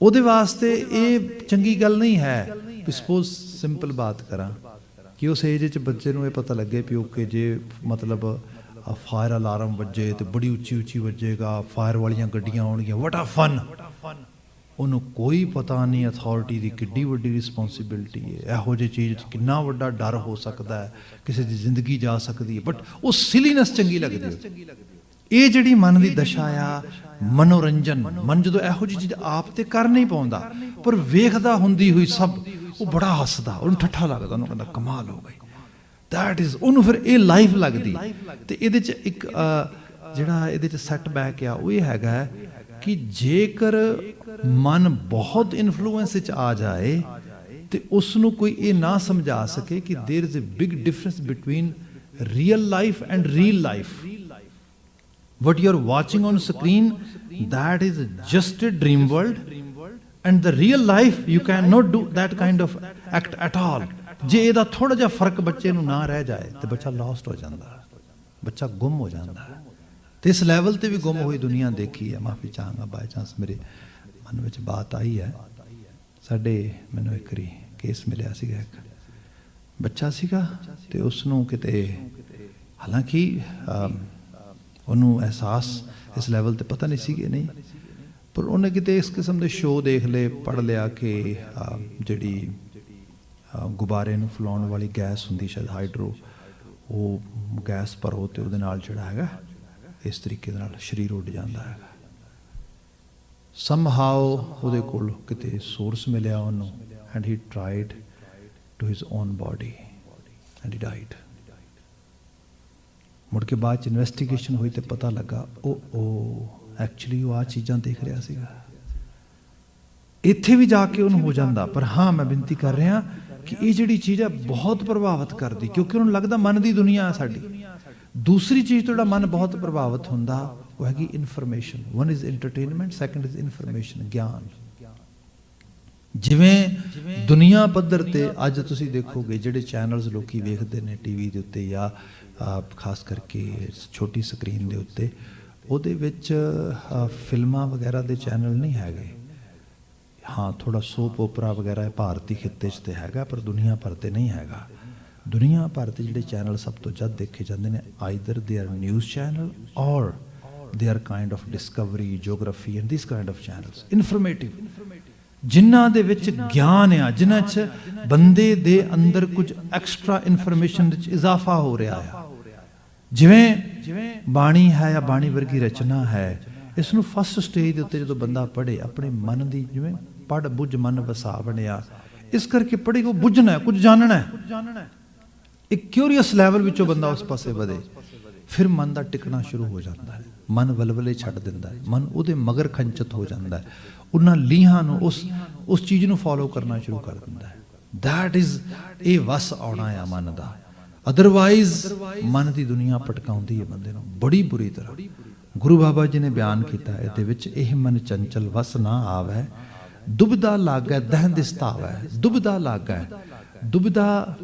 ਉਹਦੇ ਵਾਸਤੇ ਇਹ ਚੰਗੀ ਗੱਲ ਨਹੀਂ ਹੈ। ਸਪੋਜ਼ ਸਿੰਪਲ ਬਾਤ ਕਰਾਂ ਕਿ ਉਸ ਏਜ 'ਚ ਬੱਚੇ ਨੂੰ ਇਹ ਪਤਾ ਲੱਗੇ ਵੀ ਓਕੇ, ਜੇ ਮਤਲਬ ਫਾਇਰ ਅਲਾਰਮ ਵੱਜੇ ਤੇ ਬੜੀ ਉੱਚੀ ਵੱਜੇਗਾ, ਫਾਇਰ ਵਾਲੀਆਂ ਗੱਡੀਆਂ ਆਉਣਗੀਆਂ, ਵਾਟ ਆ ਫਨ। ਉਹਨੂੰ ਕੋਈ ਪਤਾ ਨਹੀਂ ਅਥਾਰਟੀ ਦੀ ਕਿੱਡੀ ਵੱਡੀ ਰਿਸਪੌਂਸਿਬਿਲਿਟੀ ਹੈ, ਇਹੋ ਜਿਹੀ ਚੀਜ਼ 'ਚ ਕਿੰਨਾ ਵੱਡਾ ਡਰ ਹੋ ਸਕਦਾ ਹੈ, ਕਿਸੇ ਦੀ ਜ਼ਿੰਦਗੀ ਜਾ ਸਕਦੀ ਹੈ। ਬਟ ਉਹ ਸਿਲੀਨੈਸ ਚੰਗੀ ਲੱਗਦੀ ਹੈ। ਇਹ ਜਿਹੜੀ ਮਨ ਦੀ ਦਸ਼ਾ ਆ, ਮਨੋਰੰਜਨ। ਮਨ ਜਦੋਂ ਇਹੋ ਜਿਹੀ ਚੀਜ਼ ਆਪ ਤੇ ਕਰ ਨਹੀਂ ਪਾਉਂਦਾ, ਪਰ ਵੇਖਦਾ ਹੁੰਦੀ ਹੋਈ ਸਭ, ਉਹ ਬੜਾ ਹੱਸਦਾ, ਉਹਨੂੰ ਠੱਠਾ ਲੱਗਦਾ, ਉਹਨੂੰ ਕਹਿੰਦਾ ਕਮਾਲ ਹੋ ਗਈ। ਦੈਟ ਇਜ਼, ਉਹਨੂੰ ਫਿਰ ਇਹ ਲਾਈਫ ਲੱਗਦੀ। ਤੇ ਇਹਦੇ 'ਚ ਇੱਕ ਜਿਹੜਾ ਇਹਦੇ 'ਚ ਸੈਟਬੈਕ ਆ, ਉਹ ਇਹ ਹੈਗਾ ਕਿ ਜੇਕਰ ਮਨ ਬਹੁਤ ਇਨਫਲੂਐਂਸ ਵਿੱਚ ਆ ਜਾਏ ਤੇ ਉਸ ਨੂੰ ਕੋਈ ਇਹ ਨਾ ਸਮਝਾ ਸਕੇ ਕਿ there is a big difference between real life and reel life. What you are watching on screen, that is just a dream world, and the real life you cannot do that kind of act at all. ਜੇ ਇਹਦਾ ਥੋੜਾ ਜਿਹਾ ਫਰਕ ਬੱਚੇ ਨੂੰ ਨਾ ਰਹਿ ਜਾਏ ਤੇ ਬੱਚਾ ਲੋਸਟ ਹੋ ਜਾਂਦਾ, ਬੱਚਾ ਗੁੰਮ ਹੋ ਜਾਂਦਾ। ਤੇ ਇਸ ਲੈਵਲ ਤੇ ਵੀ ਗੁੰਮ ਹੋਈ ਦੁਨੀਆ ਦੇਖੀ ਹੈ। ਮਾਫੀ ਚਾਹਾਂਗਾ, ਬਾਈ ਚਾਂਸ ਮੇਰੇ ਮਨ ਵਿੱਚ ਬਾਤ ਆਈ ਹੈ। ਸਾਡੇ ਮੈਨੂੰ ਇੱਕ ਵਾਰੀ ਕੇਸ ਮਿਲਿਆ ਸੀਗਾ, ਇੱਕ ਬੱਚਾ ਸੀਗਾ ਤੇ ਉਸ ਨੂੰ ਕਿਤੇ, ਹਾਲਾਂਕਿ ਉਹਨੂੰ ਅਹਿਸਾਸ ਇਸ ਲੈਵਲ 'ਤੇ ਪਤਾ ਨਹੀਂ ਸੀਗੇ, ਨਹੀਂ, ਪਰ ਉਹਨੇ ਕਿਤੇ ਇਸ ਕਿਸਮ ਦੇ ਸ਼ੋਅ ਦੇਖ ਲਏ, ਪੜ੍ਹ ਲਿਆ ਕਿ ਜਿਹੜੀ ਗੁਬਾਰੇ ਨੂੰ ਫੈਲਾਉਣ ਵਾਲੀ ਗੈਸ ਹੁੰਦੀ, ਸ਼ਾਇਦ ਹਾਈਡਰੋ, ਉਹ ਗੈਸ ਭਰੋ ਤੇ ਉਹਦੇ ਨਾਲ ਜਿਹੜਾ ਹੈਗਾ ਇਸ ਤਰੀਕੇ ਦੇ ਨਾਲ ਸਰੀਰ ਉੱਡ ਜਾਂਦਾ ਹੈਗਾ। ਸਮਹਾਓ ਉਹਦੇ ਕੋਲ ਕਿਤੇ ਸੋਰਸ ਮਿਲਿਆ ਉਹਨੂੰ, and he tried to his own body and he died. ਮੁੜ ਕੇ ਬਾਅਦ 'ਚ ਇਨਵੈਸਟੀਗੇਸ਼ਨ ਹੋਈ ਤੇ ਪਤਾ ਲੱਗਾ ਉਹ ਐਕਚੁਅਲੀ ਉਹ ਆਹ ਚੀਜ਼ਾਂ ਦੇਖ ਰਿਹਾ ਸੀਗਾ। ਇੱਥੇ ਵੀ ਜਾ ਕੇ ਉਹਨੂੰ ਹੋ ਜਾਂਦਾ। ਪਰ ਹਾਂ, ਮੈਂ ਬੇਨਤੀ ਕਰ ਰਿਹਾ ਕਿ ਇਹ ਜਿਹੜੀ ਚੀਜ਼ ਹੈ ਬਹੁਤ ਪ੍ਰਭਾਵਿਤ ਕਰਦੀ, ਕਿਉਂਕਿ ਉਹਨੂੰ ਲੱਗਦਾ ਮਨ ਦੀ ਦੁਨੀਆ ਹੈ ਸਾਡੀ। ਦੂਸਰੀ ਚੀਜ਼ ਤੋਂ ਜਿਹੜਾ ਮਨ ਬਹੁਤ ਪ੍ਰਭਾਵਿਤ ਹੁੰਦਾ ਉਹ ਹੈਗੀ information. One is entertainment, second is information, ਗਿਆਨ। ਜਿਵੇਂ ਦੁਨੀਆ ਪੱਧਰ ਤੇ ਅੱਜ ਤੁਸੀਂ ਦੇਖੋਗੇ ਜਿਹੜੇ ਚੈਨਲਸ ਲੋਕੀ ਵੇਖਦੇ ਨੇ ਟੀਵੀ ਦੇ ਉੱਤੇ ਜਾਂ ਖਾਸ ਕਰਕੇ ਛੋਟੀ ਸਕਰੀਨ ਦੇ ਉੱਤੇ, ਉਹਦੇ ਵਿੱਚ ਫਿਲਮਾਂ ਵਗੈਰਾ ਦੇ ਚੈਨਲ ਨਹੀਂ ਹੈਗੇ। ਹਾਂ, ਥੋੜਾ ਸੋਪ ਓਪਰਾ ਵਗੈਰਾ ਭਾਰਤੀ ਖਿੱਤੇ 'ਚ ਤੇ ਹੈਗਾ, ਪਰ ਦੁਨੀਆ ਭਰ ਤੇ ਨਹੀਂ ਹੈਗਾ। ਦੁਨੀਆ ਭਰ ਤੇ ਜਿਹੜੇ ਚੈਨਲ ਸਭ ਤੋਂ ਜ਼ਿਆਦਾ ਦੇਖੇ ਜਾਂਦੇ ਨੇ, either they are news channel ਔਰ they are kind of Discovery, geography and this kind of channels, informative, ਜਿਨ੍ਹਾਂ ਦੇ ਵਿੱਚ ਗਿਆਨ ਆ, ਜਿਨ੍ਹਾਂ 'ਚ ਬੰਦੇ ਦੇ ਅੰਦਰ ਕੁਝ ਐਕਸਟਰਾ ਇਨਫੋਰਮੇਸ਼ਨ ਵਿੱਚ ਇਜ਼ਾਫਾ ਹੋ ਰਿਹਾ ਆ। ਜਿਵੇਂ ਬਾਣੀ ਹੈ ਜਾਂ ਬਾਣੀ ਵਰਗੀ ਰਚਨਾ ਹੈ, ਇਸ ਨੂੰ ਫਸਟ ਸਟੇਜ ਦੇ ਉੱਤੇ ਜਦੋਂ ਬੰਦਾ ਪੜ੍ਹੇ, ਆਪਣੇ ਮਨ ਦੀ ਜਿਵੇਂ ਪੜ੍ਹ ਬੁੱਝ ਮਨ ਵਸਾ ਬਣਿਆ, ਇਸ ਕਰਕੇ ਪੜ੍ਹੇ ਉਹ ਬੁੱਝਣਾ, ਕੁਝ ਜਾਣਨਾ ਹੈ। ਇੱਕ ਕਿਊਰੀਅਸ ਲੈਵਲ ਵਿੱਚੋਂ ਬੰਦਾ ਉਸ ਪਾਸੇ ਵਧੇ, ਫਿਰ ਮਨ ਦਾ ਟਿਕਣਾ ਸ਼ੁਰੂ ਹੋ ਜਾਂਦਾ ਹੈ। ਮਨ ਵਲਵਲੇ ਛੱਡ ਦਿੰਦਾ ਹੈ, ਮਨ ਉਹਦੇ ਮਗਰ ਖੰਚਿਤ ਹੋ ਜਾਂਦਾ ਹੈ, ਉਹਨਾਂ ਲੀਹਾਂ ਨੂੰ ਉਸ ਚੀਜ਼ ਨੂੰ ਫੋਲੋ ਕਰਨਾ ਸ਼ੁਰੂ ਕਰ ਦਿੰਦਾ ਹੈ। ਦੈਟ ਇਜ਼ ਇਹ ਵਸ ਆਉਣਾ ਆ ਮਨ ਦਾ। ਅਦਰਵਾਈਜ਼ ਮਨ ਦੀ ਦੁਨੀਆ ਭਟਕਾਉਂਦੀ ਹੈ ਬੰਦੇ ਨੂੰ ਬੜੀ ਬੁਰੀ ਤਰ੍ਹਾਂ। ਗੁਰੂ ਬਾਬਾ ਜੀ ਨੇ ਬਿਆਨ ਕੀਤਾ ਇਹਦੇ ਵਿੱਚ, ਇਹ ਮਨ ਚੰਚਲ ਵਸ ਨਾ ਆਵੈ, ਦੁਬਿਧਾ ਲਾਗੈ ਦਹਿ ਦਿਸ ਧਾਵੈ। ਦੁਬਿਧਾ ਲਾਗੈ, ਦੁਬਿਧਾ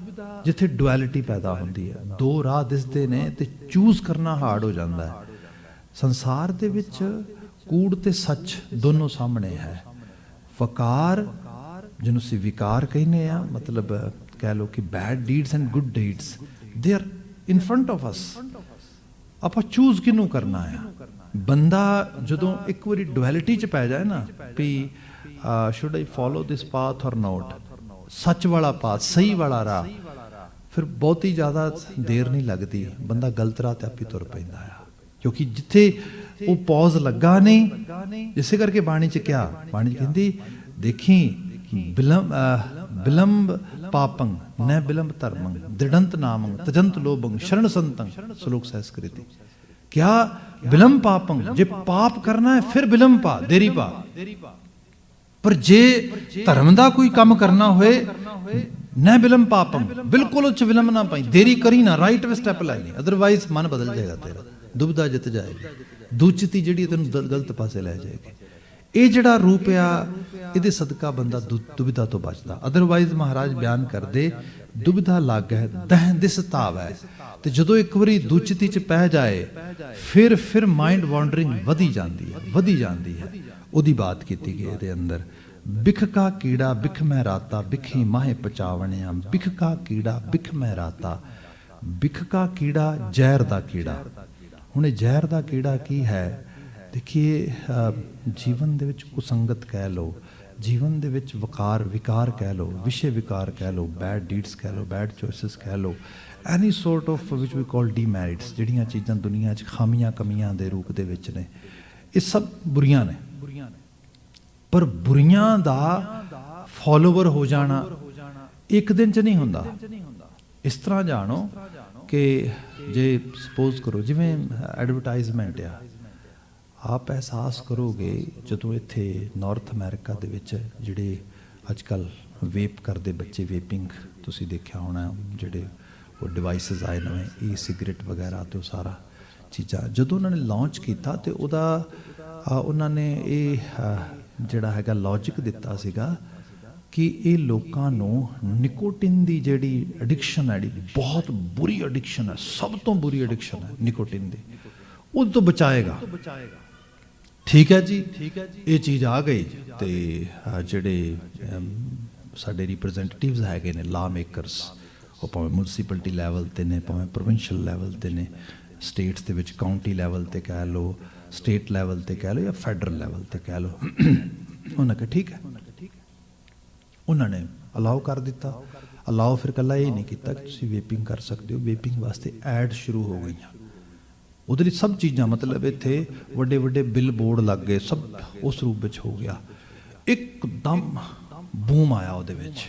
ਜਿੱਥੇ ਡੁਐਲਿਟੀ ਪੈਦਾ ਹੁੰਦੀ ਹੈ, ਦੋ ਰਾਹ ਦਿਸਦੇ ਨੇ ਤੇ ਚੂਜ਼ ਕਰਨਾ ਹਾਰਡ ਹੋ ਜਾਂਦਾ ਹੈ। ਸੰਸਾਰ ਦੇ ਵਿੱਚ ਕੂੜ ਤੇ ਸੱਚ ਦੋਨੋਂ ਸਾਹਮਣੇ ਹੈ। ਵਕਾਰ, ਜਿਹਨੂੰ ਅਸੀਂ ਵਿਕਾਰ ਕਹਿੰਦੇ ਆ, ਮਤਲਬ ਕਹਿ ਲਓ ਕਿ bad deeds and good deeds, they are in front of us. ਆਪਾਂ ਚੂਜ਼ ਕਿਹਨੂੰ ਕਰਨਾ ਆ? ਬੰਦਾ ਜਦੋਂ ਇੱਕ ਵਾਰੀ ਡੁਐਲਿਟੀ 'ਚ ਪੈ ਜਾਏ ਨਾ, we should I follow this path or not, ਸੱਚ ਵਾਲਾ ਪਾਥ, ਸਹੀ ਵਾਲਾ ਰਾਹ, ਫਿਰ ਬਹੁਤੀ ਜ਼ਿਆਦਾ ਦੇਰ ਨਹੀਂ ਲੱਗਦੀ, ਬੰਦਾ ਗਲਤ ਰਾਹ ਤੇ ਆਪੇ ਤੁਰ ਪੈਂਦਾ ਆ। ਕਿਉਂਕਿ ਜਿੱਥੇ ਉਹ ਪੌਜ਼ ਲੱਗਾ ਨਹੀਂ, ਇਸੇ ਕਰਕੇ ਬਾਣੀ 'ਚ ਕਿਹਾ, ਬਾਣੀ ਕਹਿੰਦੀ ਦੇਖੀ ਬਿਲੰਬ ਪਾਪੰ ਨ ਬਿਲੰਬ ਧਰਮੰ ਦ੍ਰਿੜੰਤ ਨਾਮੰ ਤਜੰਤ ਲੋਭੰ ਸ਼ਰਨ ਸੰਤੰ ਸ਼ਲੋਕ ਸੰਸਕ੍ਰਿਤੀ। ਕਿਆ ਬਿਲੰਬ ਪਾਪੰ, ਜੇ ਪਾਪ ਕਰਨਾ ਹੈ ਫਿਰ ਬਿਲੰਬ ਪਾ, ਦੇਰੀ ਪਾ। ਪਰ ਜੇ ਧਰਮ ਦਾ ਕੋਈ ਕੰਮ ਕਰਨਾ ਹੋਏ, ਨ ਬਿਲੰਬ ਪਾਪੰ, ਬਿਲਕੁਲ ਉੱਚ ਵਿਲੰਬ ਨਾ ਪਾਈ, ਦੇਰੀ ਕਰੀ ਨਾ, ਰਾਈਟ ਵੇ ਸਟੈਪ ਲੈ ਲਈ, ਅਦਰਵਾਈਜ਼ ਮਨ ਬਦਲ ਜਾਏਗਾ ਤੇਰਾ, ਦੁਬਿਧਾ ਜਿੱਤ ਜਾਏਗੀ, ਦੂਚਿਤੀ ਜਿਹੜੀ ਤੈਨੂੰ ਗਲਤ ਪਾਸੇ ਲੈ ਜਾਏਗੀ। ਇਹ ਜਿਹੜਾ ਰੂਪ ਆ, ਇਹਦੇ ਸਦਕਾ ਬੰਦਾ ਦੁਬਿਧਾ ਤੋਂ ਬਚਦਾ। ਅਦਰਵਾਈਜ਼ ਮਹਾਰਾਜ ਬਿਆਨ ਕਰਦੇ, ਦੁਬਿਧਾ ਲਾਗੈ ਦਹਿ ਦਿਸ ਧਾਵੈ। ਤੇ ਜਦੋਂ ਇੱਕ ਵਾਰੀ ਦੂਚਿਤੀ 'ਚ ਪੈ ਜਾਏ, ਫਿਰ ਮਾਈਂਡ ਵਾਂਡਰਿੰਗ ਵਧੀ ਜਾਂਦੀ ਹੈ। ਉਹਦੀ ਬਾਤ ਕੀਤੀ ਗਈ ਇਹਦੇ ਅੰਦਰ, ਬਿਖ ਕਾ ਕੀੜਾ ਬਿਖ ਮੈਂ ਰਾਤਾ, ਬਿਖੀ ਮਾਹੇ ਪਚਾਵਣਿਆ। ਬਿਖ ਕਾ ਕੀੜਾ ਬਿਖ ਮੈਂ ਰਾਤਾ, ਬਿਖ ਕਾ ਕੀੜਾ ਜ਼ਹਿਰ ਦਾ ਕੀੜਾ। ਹੁਣ ਇਹ ਜ਼ਹਿਰ ਦਾ ਕੀੜਾ ਕੀ ਹੈ? ਦੇਖੀਏ, ਜੀਵਨ ਦੇ ਵਿੱਚ ਕੁਸੰਗਤ ਕਹਿ ਲਓ, ਜੀਵਨ ਦੇ ਵਿੱਚ ਵਿਕਾਰ ਕਹਿ ਲਓ, ਵਿਸ਼ੇ ਵਿਕਾਰ ਕਹਿ ਲਓ, ਬੈਡ ਡੀਡਸ ਕਹਿ ਲਓ, ਬੈਡ ਚੋਇਸਿਸ ਕਹਿ ਲਓ, ਐਨੀ sort of which we call demerits, ਜਿਹੜੀਆਂ ਚੀਜ਼ਾਂ ਦੁਨੀਆ 'ਚ ਖਾਮੀਆਂ ਕਮੀਆਂ ਦੇ ਰੂਪ ਦੇ ਵਿੱਚ ਨੇ, ਇਹ ਸਭ ਬੁਰੀਆਂ ਨੇ। ਪਰ ਬੁਰੀਆਂ ਦਾ ਫੋਲੋਵਰ ਹੋ ਜਾਣਾ ਇੱਕ ਦਿਨ 'ਚ ਨਹੀਂ ਹੁੰਦਾ। ਇਸ ਤਰ੍ਹਾਂ ਜਾਣੋ ਕਿ ਜੇ ਸਪੋਜ਼ ਕਰੋ, ਜਿਵੇਂ ਐਡਵਰਟਾਈਜ਼ਮੈਂਟ ਆ, ਆਪ ਅਹਿਸਾਸ ਕਰੋਗੇ ਜਦੋਂ ਇੱਥੇ ਨਾਰਥ ਅਮਰੀਕਾ ਦੇ ਵਿੱਚ ਜਿਹੜੇ ਅੱਜ ਕੱਲ੍ਹ ਵੇਪ ਕਰਦੇ ਬੱਚੇ, ਵੇਪਿੰਗ ਤੁਸੀਂ ਦੇਖਿਆ ਹੋਣਾ, ਜਿਹੜੇ ਉਹ ਡਿਵਾਈਸਿਸ ਆਏ ਨਵੇਂ, ਈ ਸਿਗਰਟ ਵਗੈਰਾ ਤੇ ਉਹ ਸਾਰਾ ਚੀਜ਼ਾਂ, ਜਦੋਂ ਉਹਨਾਂ ਨੇ ਲਾਂਚ ਕੀਤਾ ਤੇ ਉਹਨਾਂ ਨੇ ਇਹ ਜਿਹੜਾ ਹੈਗਾ ਲੌਜਿਕ ਦਿੱਤਾ ਸੀਗਾ ਕਿ ਇਹ ਲੋਕਾਂ ਨੂੰ ਨਿਕੋਟਿਨ ਦੀ ਜਿਹੜੀ ਐਡਿਕਸ਼ਨ ਹੈ, ਬਹੁਤ ਬੁਰੀ ਐਡਿਕਸ਼ਨ ਹੈ, ਸਭ ਤੋਂ ਬੁਰੀ ਐਡਿਕਸ਼ਨ ਹੈ ਨਿਕੋਟਿਨ ਦੀ, ਉਹਦੇ ਤੋਂ ਬਚਾਏਗਾ। ਠੀਕ ਹੈ ਜੀ, ਇਹ ਚੀਜ਼ ਆ ਗਈ ਤੇ ਜਿਹੜੇ ਸਾਡੇ ਰਿਪਰੈਜ਼ੈਂਟੇਟਿਵਸ ਹੈਗੇ ਨੇ, ਲਾ ਮੇਕਰਸ, ਉਹ ਭਾਵੇਂ ਮਿਊਨਿਸਪੈਲਿਟੀ ਲੈਵਲ ਤੇ ਨੇ, ਭਾਵੇਂ ਪ੍ਰੋਵਿੰਸ਼ੀਅਲ ਲੈਵਲ ਤੇ ਨੇ, ਸਟੇਟਸ ਦੇ ਵਿੱਚ ਕਾਊਂਟੀ ਲੈਵਲ ਤੇ ਕਹਿ ਲਓ, ਸਟੇਟ ਲੈਵਲ ਤੇ ਕਹਿ ਲਓ ਜਾਂ ਫੈਡਰਲ ਲੈਵਲ ਤੇ ਕਹਿ ਲਓ, ਉਹਨਾਂ ਕਿ ਠੀਕ ਹੈ, ਉਹਨਾਂ ਨੇ ਅਲਾਓ ਕਰ ਦਿੱਤਾ। ਅਲਾਓ ਫਿਰ ਇਕੱਲਾ ਇਹ ਨਹੀਂ ਕੀਤਾ ਕਿ ਤੁਸੀਂ ਵੇਪਿੰਗ ਕਰ ਸਕਦੇ ਹੋ, ਵੇਪਿੰਗ ਵਾਸਤੇ ਐਡ ਸ਼ੁਰੂ ਹੋ ਗਈਆਂ, ਉਹਦੇ ਲਈ ਸਭ ਚੀਜ਼ਾਂ, ਮਤਲਬ ਇੱਥੇ ਵੱਡੇ ਵੱਡੇ ਬਿੱਲ ਬੋਰਡ ਲੱਗ ਗਏ, ਸਭ ਉਸ ਰੂਪ ਵਿੱਚ ਹੋ ਗਿਆ। ਇੱਕਦਮ ਬੂਮ ਆਇਆ, ਉਹਦੇ ਵਿੱਚ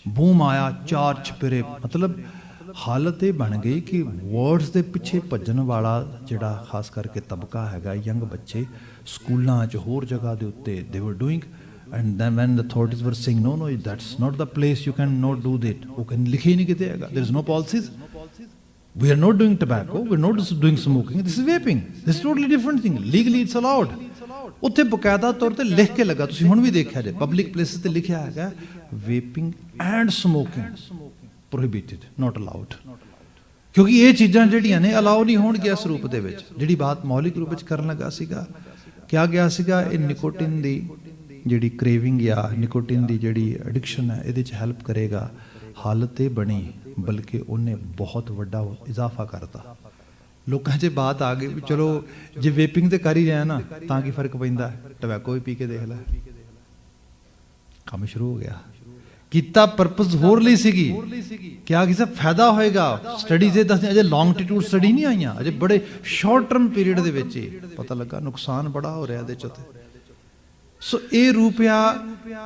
ਬੂਮ ਆਇਆ, ਚਾਰ ਚਪੇਰੇ, ਮਤਲਬ ਹਾਲਤ ਇਹ ਬਣ ਗਈ ਕਿ ਵਰਡਸ ਦੇ ਪਿੱਛੇ ਭੱਜਣ ਵਾਲਾ ਜਿਹੜਾ ਖਾਸ ਕਰਕੇ ਤਬਕਾ ਹੈਗਾ, ਯੰਗ ਬੱਚੇ ਸਕੂਲਾਂ 'ਚ ਹੋਰ ਜਗ੍ਹਾ ਦੇ ਉੱਤੇ, ਦੇ ਵਰ doing And then when the authorities were saying, no, no, that's not the place, you can not do that. ਉਹ ਕਹਿੰਦੇ ਲਿਖੇ ਹੀ ਨਹੀਂ ਕਿਤੇ ਹੈਗਾ. There is no policies. We are not doing tobacco, we are not doing smoking, this is vaping. This is totally different thing. Legally it's allowed. ਉੱਥੇ ਬਕਾਇਦਾ ਤੌਰ ਤੇ ਲਿਖ ਕੇ ਲੱਗਾ, ਤੁਸੀਂ ਹੁਣ ਵੀ ਦੇਖਿਆ ਜੇ ਪਬਲਿਕ ਪਲੇਸਿਸ ਤੇ ਲਿਖਿਆ ਹੈਗਾ vaping and smoking prohibited, not allowed. ਕਿਉਂਕਿ ਇਹ ਚੀਜ਼ਾਂ ਜਿਹੜੀਆਂ ਨੇ ਅਲਾਉ ਨਹੀਂ ਹੋਣਗੀਆਂ ਇਸ ਰੂਪ ਦੇ ਵਿੱਚ. ਜਿਹੜੀ ਬਾਤ ਮੌਲਿਕ ਰੂਪ ਵਿੱਚ ਕਰਨ ਲੱਗਾ ਸੀਗਾ, ਕਿਹਾ ਗਿਆ ਸੀਗਾ ਇਹ ਨਿਕੋਟਿਨ ਦੀ ਜਿਹੜੀ ਕ੍ਰੇਵਿੰਗ ਜਾਂ ਨਿਕੋਟਿਨ ਦੀ ਜਿਹੜੀ ਐਡਿਕਸ਼ਨ ਹੈ ਇਹਦੇ 'ਚ ਹੈਲਪ ਕਰੇਗਾ. ਹਾਲਤ ਇਹ ਬਣੀ ਬਲਕਿ ਉਹਨੇ ਬਹੁਤ ਵੱਡਾ ਇਜ਼ਾਫਾ ਕਰਤਾ. ਲੋਕਾਂ 'ਚ ਬਾਤ ਆ ਗਈ ਵੀ ਚਲੋ ਜੇ ਵੇਪਿੰਗ ਤੇ ਕਰ ਹੀ ਰਿਹਾ ਨਾ ਤਾਂ ਕੀ ਫਰਕ ਪੈਂਦਾ, ਟਬੈਕੋ ਵੀ ਪੀ ਕੇ ਦੇਖ ਲੈ. ਕੰਮ ਸ਼ੁਰੂ ਹੋ ਗਿਆ. ਕੀਤਾ ਪਰਪਸ ਹੋਰ ਲਈ ਸੀਗੀ, ਕਿਹਾ ਕਿਸੇ ਫਾਇਦਾ ਹੋਏਗਾ. ਸਟੱਡੀਜ਼ ਇਹ ਦੱਸਦੇ ਅਜੇ ਲੌਂਗਟੀਟਿਊਡ ਸਟੱਡੀ ਨਹੀਂ ਆਈਆਂ, ਅਜੇ ਬੜੇ ਸ਼ਾਰਟ ਟਰਮ ਪੀਰੀਅਡ ਦੇ ਵਿੱਚ ਹੀ ਪਤਾ ਲੱਗਾ ਨੁਕਸਾਨ ਬੜਾ ਹੋ ਰਿਹਾ ਇਹਦੇ 'ਚ. ਸੋ ਇਹ ਰੂਪਿਆ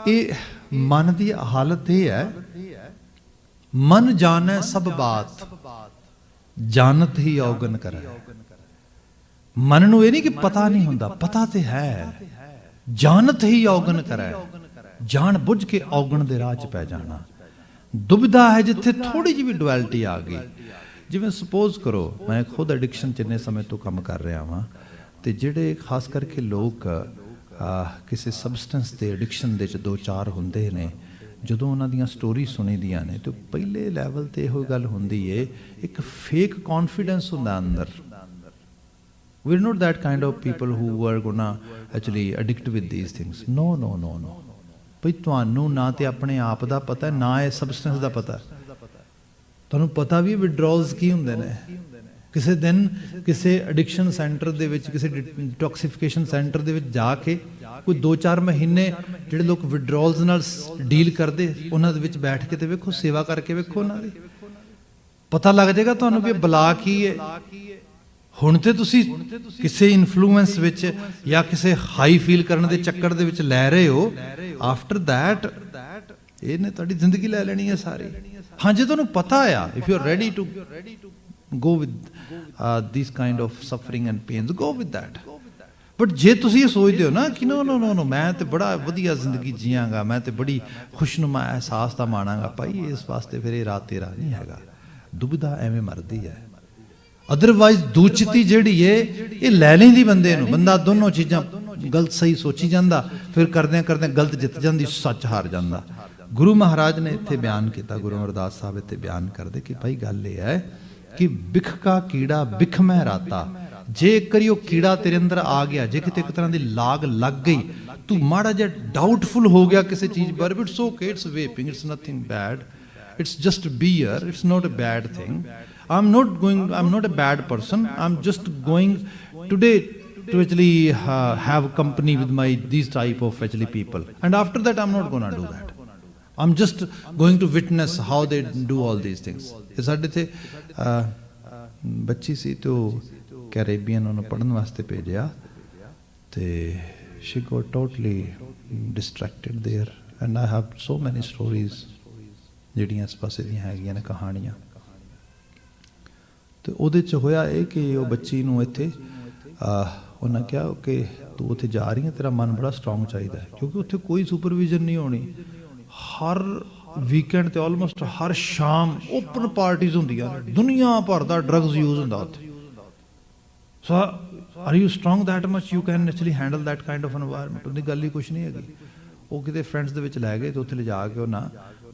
ਇਹ ਮਨ ਦੀ ਹਾਲਤ ਇਹ ਹੈ, ਮਨ ਜਾਣੈ ਸਭ ਬਾਤ ਜਾਣਤ ਹੀ ਔਗਣ ਕਰੈ. ਮਨ ਨੂੰ ਇਹ ਨਹੀਂ ਕਿ ਪਤਾ ਨਹੀਂ ਹੁੰਦਾ, ਪਤਾ ਤੇ ਹੈ. ਜਾਣਤ ਹੀ ਔਗਣ ਕਰੈ, ਜਾਣ ਬੁੱਝ ਕੇ ਔਗਣ ਦੇ ਰਾਹ 'ਚ ਪੈ ਜਾਣਾ. ਦੁਬਿਧਾ ਹੈ ਜਿੱਥੇ ਥੋੜੀ ਜਿਹੀ ਵੀ ਡੁਐਲਿਟੀ ਆ ਗਈ. ਜਿਵੇਂ ਸਪੋਜ਼ ਕਰੋ ਮੈਂ ਖੁਦ ਐਡਿਕਸ਼ਨ 'ਚ ਇੰਨੇ ਸਮੇਂ ਤੋਂ ਕੰਮ ਕਰ ਰਿਹਾ ਵਾਂ, ਤੇ ਜਿਹੜੇ ਖਾਸ ਕਰਕੇ ਲੋਕ ਕਿਸੇ ਸਬਸਟੈਂਸ ਦੇ ਐਡਿਕਸ਼ਨ ਦੇ 'ਚ ਦੋ ਚਾਰ ਹੁੰਦੇ ਨੇ, ਜਦੋਂ ਉਹਨਾਂ ਦੀਆਂ ਸਟੋਰੀ ਸੁਣੀ ਦੀਆਂ ਨੇ ਤਾਂ ਪਹਿਲੇ ਲੈਵਲ 'ਤੇ ਇਹੋ ਗੱਲ ਹੁੰਦੀ ਏ, ਇੱਕ ਫੇਕ ਕੌਨਫੀਡੈਂਸ ਹੁੰਦਾ ਅੰਦਰ. We are not that kind of people who are gonna actually addict with these things. No no no no. ਭਈ ਤੁਹਾਨੂੰ ਨਾ ਤੇ ਆਪਣੇ ਆਪ ਦਾ ਪਤਾ, ਨਾ ਇਹ ਸਬਸਟੈਂਸ ਦਾ ਪਤਾ. ਤੁਹਾਨੂੰ ਪਤਾ ਵੀ ਵਿਡਰੋਲਸ ਕੀ ਹੁੰਦੇ ਨੇ. ਕਿਸੇ ਦਿਨ ਕਿਸੇ ਐਡਿਕਸ਼ਨ ਸੈਂਟਰ ਦੇ ਵਿੱਚ, ਕਿਸੇ ਡਿਟੌਕਸੀਫਿਕੇਸ਼ਨ ਸੈਂਟਰ ਦੇ ਵਿੱਚ ਜਾ ਕੇ ਕੋਈ 2-4 ਮਹੀਨੇ ਜਿਹੜੇ ਲੋਕ ਵਿਡਰੋਲਸ ਨਾਲ ਡੀਲ ਕਰਦੇ ਉਹਨਾਂ ਦੇ ਵਿੱਚ ਬੈਠ ਕੇ ਤੇ ਵੇਖੋ, ਸੇਵਾ ਕਰਕੇ ਵੇਖੋ ਉਹਨਾਂ ਦੀ, ਪਤਾ ਲੱਗ ਜਾਏਗਾ ਤੁਹਾਨੂੰ ਵੀ ਬਲਾ ਕੀ ਹੈ. ਹੁਣ ਤੇ ਤੁਸੀਂ ਕਿਸੇ ਇਨਫਲੂਐਂਸ ਵਿੱਚ ਜਾਂ ਕਿਸੇ ਹਾਈ ਫੀਲ ਕਰਨ ਦੇ ਚੱਕਰ ਦੇ ਵਿੱਚ ਲੈ ਰਹੇ ਹੋ, ਆਫਟਰ ਦੈਟ ਇਹਨੇ ਤੁਹਾਡੀ ਜ਼ਿੰਦਗੀ ਲੈ ਲੈਣੀ ਹੈ ਸਾਰੀ. ਹਾਂ, ਜੇ ਤੁਹਾਨੂੰ ਪਤਾ ਆ, if you are ready to go with these kind of suffering and pains, go with that. But ਜੇ ਤੁਸੀਂ ਇਹ ਸੋਚਦੇ ਹੋ ਨਾ ਕਿ ਨੋ ਨੋ ਨੋ ਨੋ ਮੈਂ ਤੇ ਬੜਾ ਵਧੀਆ ਜ਼ਿੰਦਗੀ ਜੀਵਾਂਗਾ, ਮੈਂ ਤੇ ਬੜੀ ਖੁਸ਼ਨੁਮਾ ਅਹਿਸਾਸ ਦਾ ਮਾਣਾਂਗਾ, ਭਾਈ ਇਸ ਵਾਸਤੇ ਫਿਰ ਇਹ ਰਾਤ ਤੇਰਾ ਨਹੀਂ ਹੈਗਾ. ਦੁਬਿਧਾ ਐਵੇਂ ਮਰਦੀ ਹੈ. ਅਦਰਵਾਈਜ਼ ਦੂਚਿਤੀ ਜਿਹੜੀ ਏ ਇਹ ਲੈ ਲੈਂਦੀ ਬੰਦੇ ਨੂੰ. ਬੰਦਾ ਦੋਨੋਂ ਚੀਜ਼ਾਂ ਗਲਤ ਸਹੀ ਸੋਚੀ ਜਾਂਦਾ, ਫਿਰ ਕਰਦਿਆਂ ਕਰਦਿਆਂ ਗਲਤ ਜਿੱਤ ਜਾਂਦੀ, ਸੱਚ ਹਾਰ ਜਾਂਦਾ. ਗੁਰੂ ਮਹਾਰਾਜ ਨੇ ਇੱਥੇ ਬਿਆਨ ਕੀਤਾ, ਗੁਰੂ ਅਮਰਦਾਸ ਸਾਹਿਬ ਇੱਥੇ ਬਿਆਨ ਕਰਦੇ ਕਿ ਭਾਈ ਗੱਲ ਇਹ ਹੈ ਕਿ ਬਿਖ ਕਾ ਕੀੜਾ ਬਿਖ ਮੈਂ ਰਾਤਾ. ਜੇ ਕਰੀ ਉਹ ਕੀੜਾ ਤੇਰੇ ਅੰਦਰ ਆ ਗਿਆ, ਜੇ ਕਿਤੇ ਇੱਕ ਤਰ੍ਹਾਂ ਦੀ ਲਾਗ ਲੱਗ ਗਈ, ਤੂੰ ਮਾੜਾ ਜਿਹਾ ਡਾਊਟਫੁਲ ਹੋ ਗਿਆ ਕਿਸੇ ਚੀਜ਼ ਬਾਰੇ, it's okay, it's vaping, it's nothing bad, it's just beer, it's not a bad thing. I'm not a bad person, I'm just going today to actually have company with these type of actually people, and after that I'm not going to do that. I'm just going to witness how they do all these things. ਇਹ ਸਾਡੇ ਤੇ ਬੱਚੀ ਸੀ ਤੋਂ Caribbean ਉਹਨੂੰ ਪੜ੍ਹਨ ਵਾਸਤੇ ਭੇਜਿਆ, ਤੇ she got totally distracted there, and I have so many stories ਜਿਹੜੀਆਂ ਇਸ ਪਾਸੇ ਦੀਆਂ ਹੈਗੀਆਂ ਨੇ ਕਹਾਣੀਆਂ. ਤੇ ਉਹਦੇ 'ਚ ਹੋਇਆ ਇਹ ਕਿ ਉਹ ਬੱਚੀ ਨੂੰ ਇੱਥੇ ਉਹਨਾਂ ਕਿਹਾ ਕਿ ਤੂੰ ਉੱਥੇ ਜਾ ਰਹੀ ਹੈ, ਤੇਰਾ ਮਨ ਬੜਾ ਸਟਰੋਂਗ ਚਾਹੀਦਾ ਹੈ, ਕਿਉਂਕਿ ਉੱਥੇ ਕੋਈ ਸੁਪਰਵਿਜ਼ਨ ਨਹੀਂ ਹੋਣੀ. ਹਰ ਵੀਕਐਂਡ ਤੇ ਆਲਮੋਸਟ ਹਰ ਸ਼ਾਮ ਓਪਨ ਪਾਰਟੀਜ਼ ਹੁੰਦੀਆਂ ਨੇ, ਦੁਨੀਆ ਭਰ ਦਾ ਡਰੱਗਸ ਯੂਜ਼ ਹੁੰਦਾ ਉੱਥੇ. So are you strong that much you can actually handle that kind of environment. ਉਹਦੀ ਗੱਲ ਹੀ ਕੁਛ ਨਹੀਂ ਹੈਗੀ. ਉਹ ਕਿਤੇ ਫਰੈਂਡਸ ਦੇ ਵਿੱਚ ਲੈ ਗਏ ਤੇ ਉੱਥੇ ਲਿਜਾ ਕੇ ਉਹਨਾਂ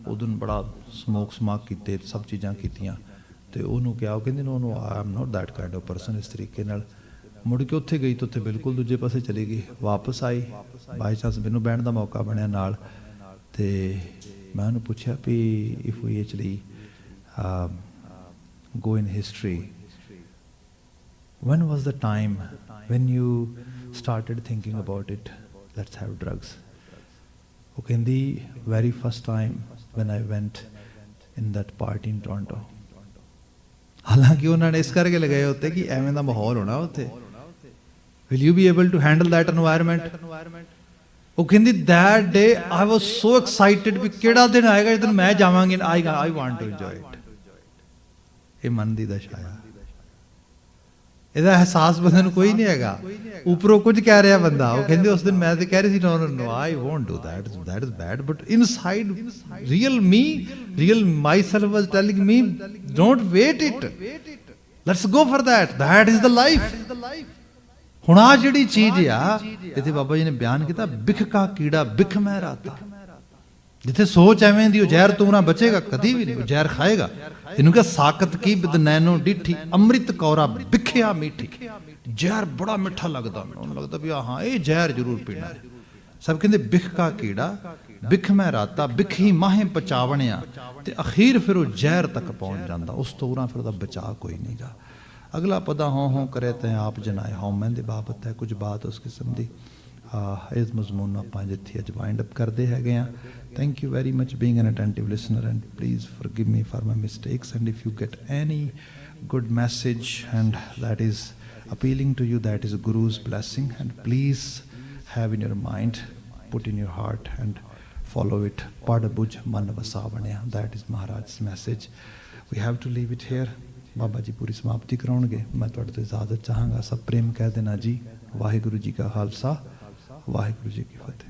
ਉਦੋਂ ਬੜਾ ਸਮਾਕ ਕੀਤੇ, ਸਭ ਚੀਜ਼ਾਂ ਕੀਤੀਆਂ, ਤੇ ਉਹਨੂੰ ਕਿਹਾ, ਉਹ ਕਹਿੰਦੀ ਉਹਨੂੰ I am not that kind of person. ਇਸ ਤਰੀਕੇ ਨਾਲ ਮੁੜ ਕੇ ਉੱਥੇ ਗਈ ਤਾਂ ਉੱਥੇ ਬਿਲਕੁਲ ਦੂਜੇ ਪਾਸੇ ਚਲੀ ਗਈ. ਵਾਪਸ ਆਈ, ਬਾਈ ਚਾਂਸ ਮੈਨੂੰ ਬਹਿਣ ਦਾ ਮੌਕਾ ਬਣਿਆ ਨਾਲ, ਤੇ ਮੈਂ ਉਹਨੂੰ ਪੁੱਛਿਆ ਵੀ if we actually go in history, when was the time when you started thinking about it, let's have drugs? ਉਹ ਕਹਿੰਦੀ very first time when I went in that party in Toronto. ਹਾਲਾਂਕਿ ਉਹਨਾਂ ਨੇ ਇਸ ਕਰਕੇ ਲਗਾਏ ਉੱਤੇ ਕਿ ਐਵੇਂ ਦਾ ਮਾਹੌਲ ਹੋਣਾ ਉੱਥੇ. Will you be able to handle that environment? ਉਹ ਕਹਿੰਦੀ that day I was so excited ਵੀ ਕਿਹੜਾ ਦਿਨ ਆਏਗਾ ਜਦੋਂ ਮੈਂ ਜਾਵਾਂਗੀ, I want to enjoy it. ਇਹ ਮਨ ਦੀ ਦਸ਼ਾ ਆ. ਇਹਦਾ ਅਹਿਸਾਸ ਬੰਦੇ ਨੂੰ ਕੋਈ ਨਹੀਂ ਹੈਗਾ। ਉੱਪਰੋਂ ਕੁਝ ਕਹਿ ਰਿਹਾ ਬੰਦਾ, ਉਹ ਕਹਿੰਦੇ ਉਸ ਦਿਨ ਮੈਂ ਤੇ ਕਹਿ ਰਹੀ ਸੀ no I won't do that, that is bad, but inside real me, real myself was telling me don't wait it, let's go for that, that is the life. ਹੁਣ ਆ ਜਿਹੜੀ ਚੀਜ਼ ਆ, ਇੱਥੇ ਬਾਬਾ ਜੀ ਨੇ ਬਿਆਨ ਕੀਤਾ, ਬਿਖ ਕਾ ਕੀੜਾ ਬਿਖ ਮੈਂ ਰਾਤਾ। ਜਿੱਥੇ ਸੋਚ ਐਵੇਂ ਦੀ, ਉਹ ਜ਼ਹਿਰ ਤੋਂ ਨਾ ਬਚੇਗਾ ਕਦੀ ਵੀ ਨਹੀਂ, ਉਹ ਜ਼ਹਿਰ ਖਾਏਗਾ। ਇਹਨੂੰ ਕਿਹਾ ਸਾਕਤ ਕੀ ਬਿਦ ਨੈਨੋ ਡਿਠੀ, ਅੰਮ੍ਰਿਤ ਕੌਰਾ ਬਿਖਿਆ ਮੀਠੀ। ਜ਼ਹਿਰ ਬੜਾ ਮਿੱਠਾ ਲੱਗਦਾ, ਉਹਨੂੰ ਲੱਗਦਾ ਵੀ ਹਾਂ ਇਹ ਜ਼ਹਿਰ ਜ਼ਰੂਰ ਪੀਣਾ। ਸਭ ਕਹਿੰਦੇ ਬਿਖ ਕਾ ਕੀੜਾ ਬਿਖ ਮੈਂ ਰਾਤਾ, ਬਿਖ ਹੀ ਮਾਹੇ ਪਚਾਵਣਿਆ, ਤੇ ਅਖੀਰ ਫਿਰ ਉਹ ਜ਼ਹਿਰ ਤੱਕ ਪਹੁੰਚ ਜਾਂਦਾ। ਉਸ ਤੋਂ ਉਰਾਂ ਫਿਰ ਉਹਦਾ ਬਚਾਅ ਕੋਈ ਨਹੀਂਗਾ। ਅਗਲਾ ਪਦਾ ਹੋਂ ਕਰੇ ਤੈਂ ਆਪ ਜਨਾਏ, ਹਉਮੈ ਦੇ ਬਾਬਤ ਹੈ ਕੁਝ ਬਾਤ ਉਸ ਕਿਸਮ ਦੀ। ਇਸ ਮਜ਼ਮੂਨ ਨੂੰ ਆਪਾਂ ਜਿੱਥੇ ਅੱਜ ਵਾਈਂਡ ਅਪ ਕਰਦੇ ਹੈਗੇ ਆ। Thank you very much being an attentive listener, and please forgive me for my mistakes, and if you get any good message and that is appealing to you, that is Guru's blessing, and please have in your mind, put in your heart and follow it. Pada buj man vasa banaya, that is Maharaj's message. We have to leave it here. Baba ji ਪੂਰੀ ਸਮਾਪਤੀ ਕਰਾਉਣਗੇ। ਮੈਂ ਤੁਹਾਡੇ ਤੋਂ ਇਜਾਜ਼ਤ ਚਾਹਾਂਗਾ। ਸਭ ਪ੍ਰੇਮ ਕਹਿ ਦੇਣਾ ਜੀ। ਵਾਹਿਗੁਰੂ ਜੀ ਕਾ ਖਾਲਸਾ, ਵਾਹਿਗੁਰੂ ਜੀ ਕੀ ਫਤਿਹ।